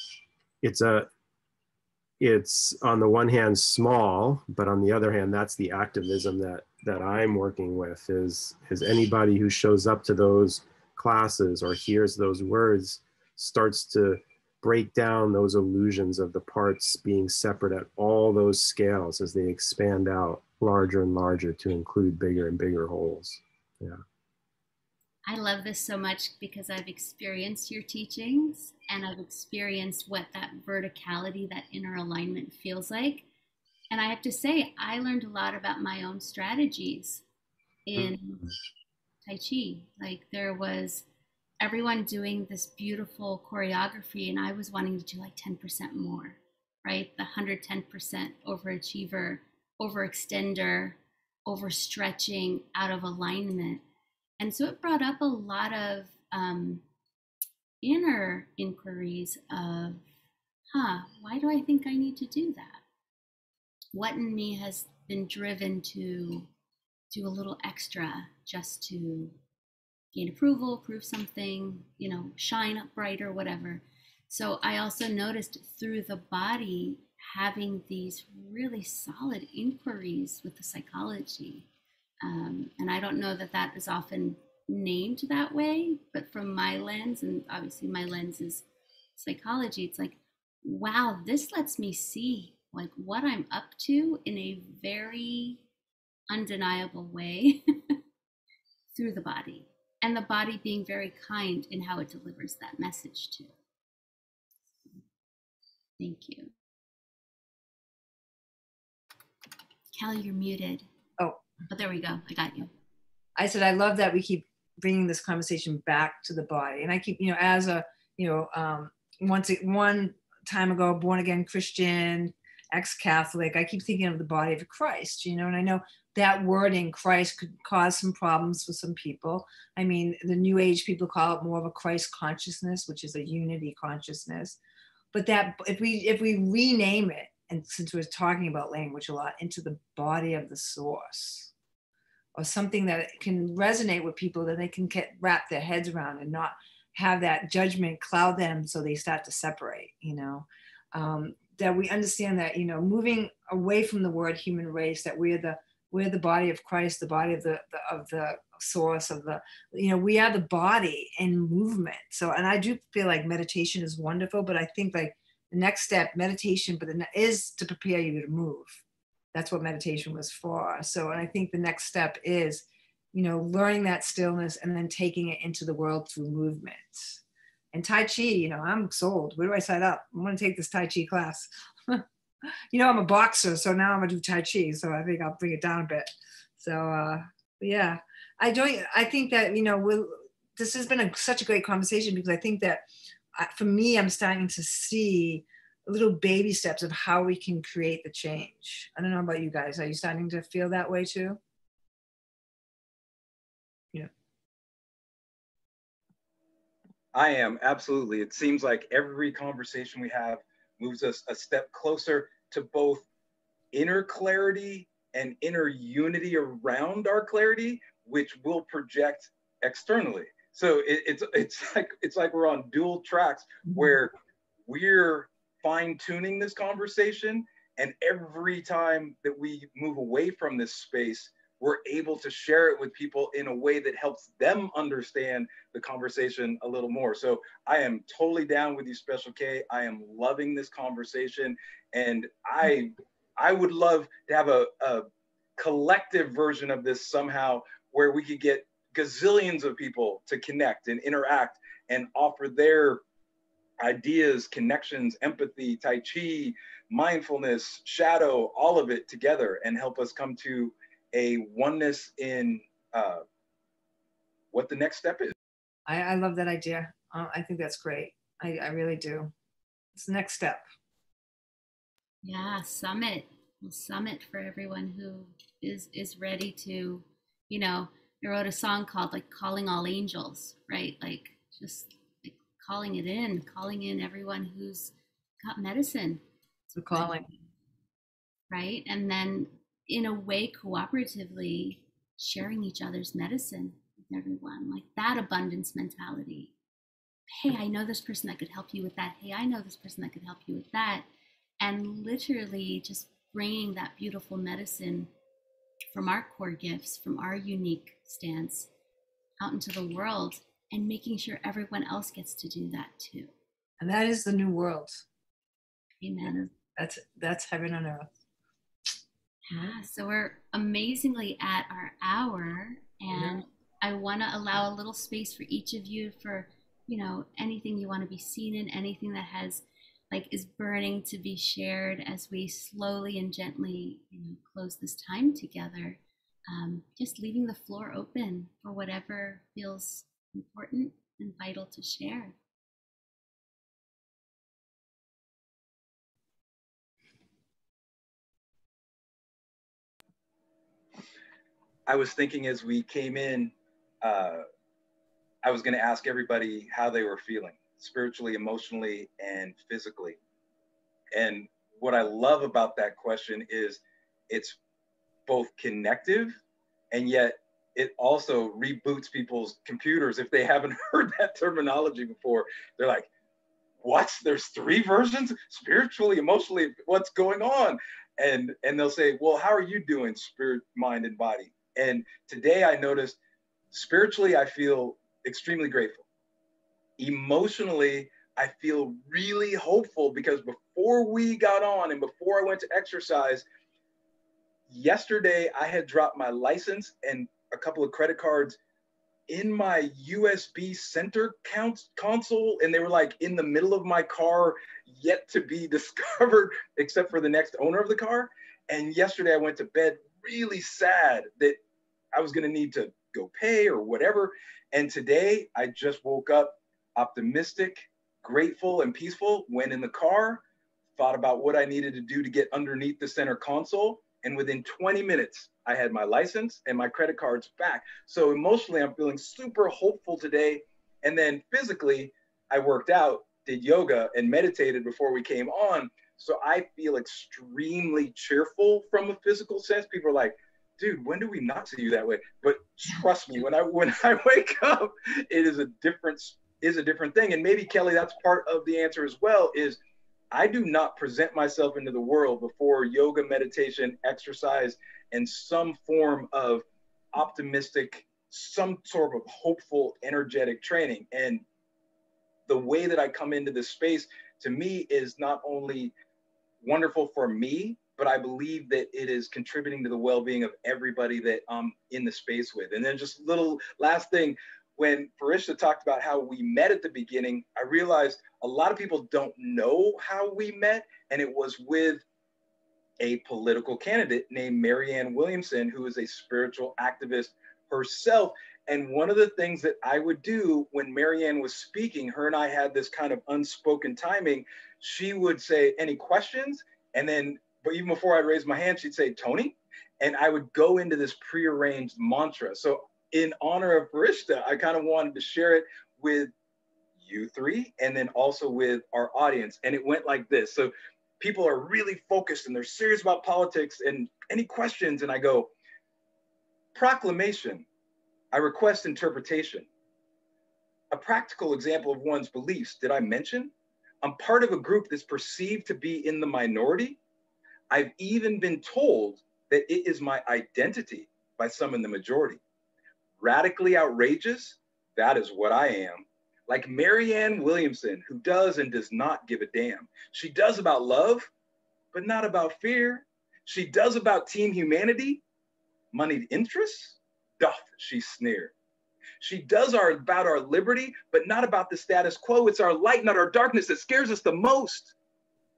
it's on the one hand small, but on the other hand, that's the activism that I'm working with, is anybody who shows up to those classes or hears those words starts to break down those illusions of the parts being separate at all those scales as they expand out larger and larger to include bigger and bigger wholes. Yeah. I love this so much because I've experienced your teachings, and I've experienced what that verticality, that inner alignment feels like. And I have to say, I learned a lot about my own strategies in Tai Chi. Like, there was everyone doing this beautiful choreography, and I was wanting to do like 10% more, right? The 110% overachiever, overextender, overstretching, out of alignment. And so it brought up a lot of inner inquiries of, why do I think I need to do that? What in me has been driven to do a little extra just to gain approval, prove something, you know, shine up brighter, whatever. So I also noticed through the body having these really solid inquiries with the psychology. And I don't know that is often named that way, but from my lens, and obviously my lens is psychology, it's like, wow, this lets me see like what I'm up to in a very undeniable way through the body, and the body being very kind in how it delivers that message too. Thank you. Kelly, you're muted. Oh, there we go. I got you. I said, I love that we keep bringing this conversation back to the body. And I keep, you know, as a, you know, one time ago, born again Christian, ex-Catholic, I keep thinking of the body of Christ, you know, and I know that wording Christ could cause some problems for some people. I mean, the New Age people call it more of a Christ consciousness, which is a unity consciousness. But that if we rename it, and since we're talking about language a lot, into the body of the source, or something that can resonate with people, that they can wrap their heads around and not have that judgment cloud them so they start to separate, you know. That we understand that, you know, moving away from the word human race, that we're the body of Christ, the body of the source of the, you know, we are the body in movement. So, and I do feel like meditation is wonderful, but I think like the next step, meditation, but is to prepare you to move. That's what meditation was for. So, and I think the next step is, you know, learning that stillness and then taking it into the world through movement. And Tai Chi, you know, I'm sold. Where do I sign up? I'm going to take this Tai Chi class. You know, I'm a boxer, so now I'm going to do Tai Chi. So I think I'll bring it down a bit. So, yeah, I think that, you know, this has been such a great conversation, because I think that for me, I'm starting to see little baby steps of how we can create the change. I don't know about you guys. Are you starting to feel that way too? Yeah. I am, absolutely. It seems like every conversation we have moves us a step closer to both inner clarity and inner unity around our clarity, which will project externally. So it's like we're on dual tracks, where we're fine-tuning this conversation, and every time that we move away from this space, we're able to share it with people in a way that helps them understand the conversation a little more. So I am totally down with you, Special K. I am loving this conversation. And I would love to have a collective version of this somehow, where we could get gazillions of people to connect and interact and offer their ideas, connections, empathy, Tai Chi, mindfulness, shadow, all of it together, and help us come to a oneness in what the next step is. I love that idea. I think that's great. I really do. It's the next step. Yeah, summit for everyone who is ready to, you know, I wrote a song called like Calling All Angels, right? Like just like calling in everyone who's got medicine. So calling. Right? And then in a way, cooperatively sharing each other's medicine with everyone, like that abundance mentality. Hey, I know this person that could help you with that. Hey, I know this person that could help you with that. And literally just bringing that beautiful medicine from our core gifts, from our unique stance out into the world, and making sure everyone else gets to do that too. And that is the new world. Amen. That's heaven on earth. Yeah, so we're amazingly at our hour, and I want to allow a little space for each of you for, you know, anything you want to be seen in, anything that has is burning to be shared as we slowly and gently, you know, close this time together. Just leaving the floor open for whatever feels important and vital to share. I was thinking as we came in, I was going to ask everybody how they were feeling spiritually, emotionally, and physically. And what I love about that question is it's both connective, and yet it also reboots people's computers. If they haven't heard that terminology before, they're like, what? There's 3 versions? Spiritually, emotionally, what's going on? And they'll say, well, how are you doing, spirit, mind, and body? And today I noticed spiritually, I feel extremely grateful. Emotionally, I feel really hopeful, because before we got on and before I went to exercise, yesterday I had dropped my license and a couple of credit cards in my USB center console, and they were like in the middle of my car, yet to be discovered, except for the next owner of the car. And yesterday I went to bed really sad that I was gonna need to go pay or whatever. And today I just woke up optimistic, grateful, and peaceful. Went in the car, thought about what I needed to do to get underneath the center console. And within 20 minutes, I had my license and my credit cards back. So emotionally, I'm feeling super hopeful today. And then physically, I worked out, did yoga, and meditated before we came on. So I feel extremely cheerful from a physical sense. People are like, dude, when do we not see you that way? But trust me, when I wake up, it is a different thing. And maybe, Kelly, that's part of the answer as well, is I do not present myself into the world before yoga, meditation, exercise, and some form of optimistic, some sort of hopeful, energetic training. And the way that I come into this space, to me, is not only wonderful for me, but I believe that it is contributing to the well-being of everybody that I'm in the space with. And then just little last thing, when Farishta talked about how we met at the beginning, I realized a lot of people don't know how we met. And it was with a political candidate named Marianne Williamson, who is a spiritual activist herself. And one of the things that I would do when Marianne was speaking, her and I had this kind of unspoken timing. She would say, any questions? And then, but even before I'd raise my hand, she'd say, Tony? And I would go into this prearranged mantra. So in honor of Farishta, I kind of wanted to share it with you three, and then also with our audience. And it went like this. So people are really focused and they're serious about politics, and any questions? And I go, proclamation. I request interpretation. A practical example of one's beliefs. Did I mention? I'm part of a group that's perceived to be in the minority. I've even been told that it is my identity by some in the majority. Radically outrageous, that is what I am. Like Marianne Williamson, who does and does not give a damn. She does about love, but not about fear. She does about team humanity, moneyed interests, doth she sneer. She does about our liberty, but not about the status quo. It's our light, not our darkness, that scares us the most.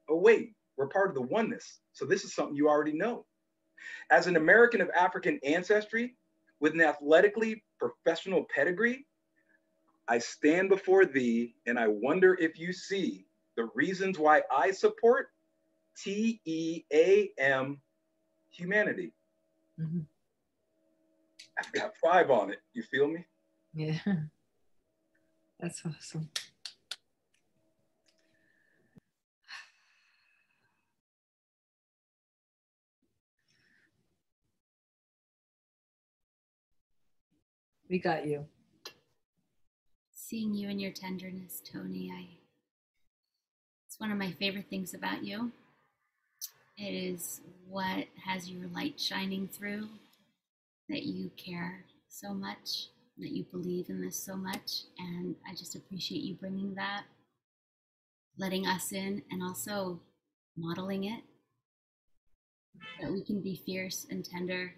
Oh wait, we're part of the oneness. So this is something you already know. As an American of African ancestry, with an athletically professional pedigree, I stand before thee and I wonder if you see the reasons why I support TEAM, humanity. Mm-hmm. I've got 5 on it. You feel me? Yeah, that's awesome. We got you. Seeing you and your tenderness, Tony, it's one of my favorite things about you. It is what has your light shining through, that you care so much, that you believe in this so much. And I just appreciate you bringing that, letting us in, and also modeling it, that we can be fierce and tender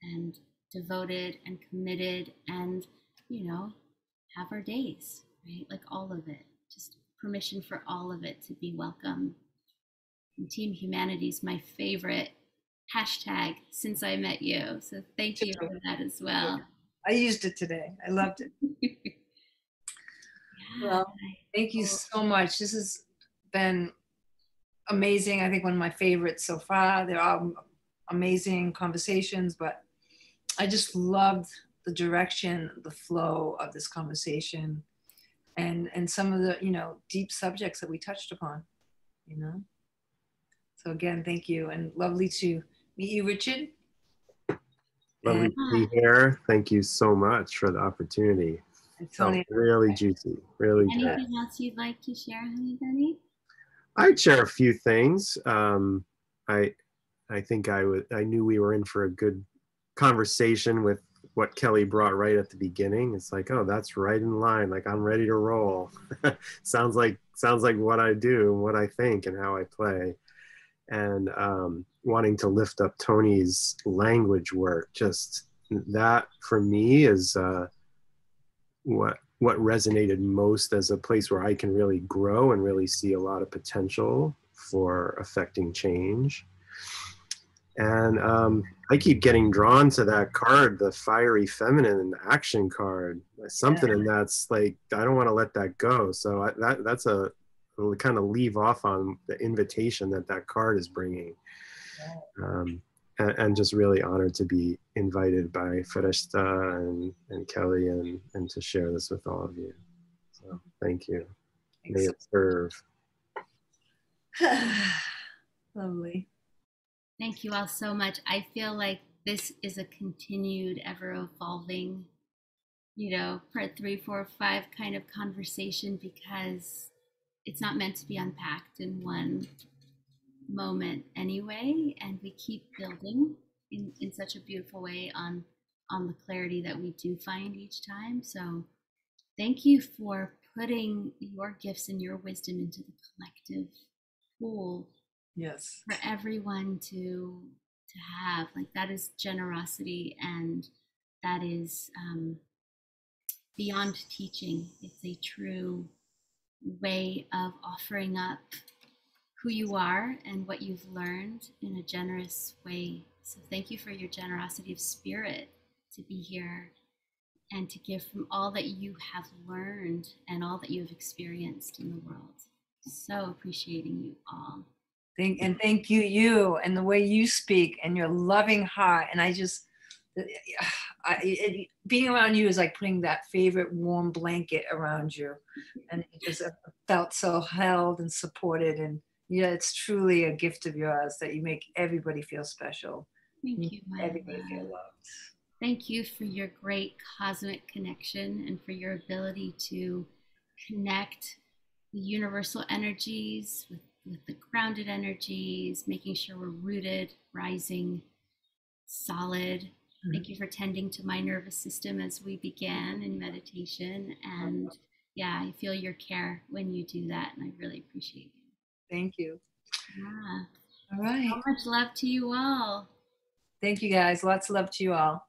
and devoted and committed and, have our days, right? Like all of it, just permission for all of it to be welcome. And Team Humanity is my favorite hashtag since I met you. So thank you for that as well. I used it today. I loved it. Yeah. Well, thank you so much. This has been amazing. I think one of my favorites so far. They're all amazing conversations, but I just loved the direction, the flow of this conversation, and some of the, deep subjects that we touched upon, So again, thank you, and lovely to meet you, Richard. Lovely to be here. Thank you so much for the opportunity. Tony, really juicy, really good. Anything else you'd like to share, honey? I'd share a few things. I think I knew we were in for a good conversation with what Kelly brought right at the beginning. It's like, oh, that's right in line. Like, I'm ready to roll. sounds like what I do, what I think, and how I play. And wanting to lift up Tony's language work, just that for me is what resonated most as a place where I can really grow and really see a lot of potential for affecting change. And I keep getting drawn to that card, the fiery feminine action card. Something in that's like, I don't want to let that go. So that's a kind of leave off on the invitation that that card is bringing. And just really honored to be invited by Fereshta and Kelly and to share this with all of you. So thank you. May it serve. Lovely. Thank you all so much. I feel like this is a continued, ever evolving, part 3, 4, 5 kind of conversation, because it's not meant to be unpacked in one moment anyway, and we keep building in such a beautiful way on the clarity that we do find each time. So thank you for putting your gifts and your wisdom into the collective pool. Yes. For everyone to have. Like, that is generosity, and that is beyond teaching. It's a true way of offering up who you are and what you've learned in a generous way. So thank you for your generosity of spirit to be here and to give from all that you have learned and all that you have experienced in the world. So appreciating you all. Thank you, and the way you speak and your loving heart. And being around you is like putting that favorite warm blanket around you, and it just felt so held and supported. And yeah, it's truly a gift of yours that you make everybody feel special. Thank you, my everybody love. feel loved. Thank you for your great cosmic connection and for your ability to connect the universal energies with the grounded energies, making sure we're rooted, rising, solid. Mm-hmm. Thank you for tending to my nervous system as we began in meditation. And yeah, I feel your care when you do that, and I really appreciate you. Thank you. Yeah. All right. So much love to you all. Thank you, guys. Lots of love to you all.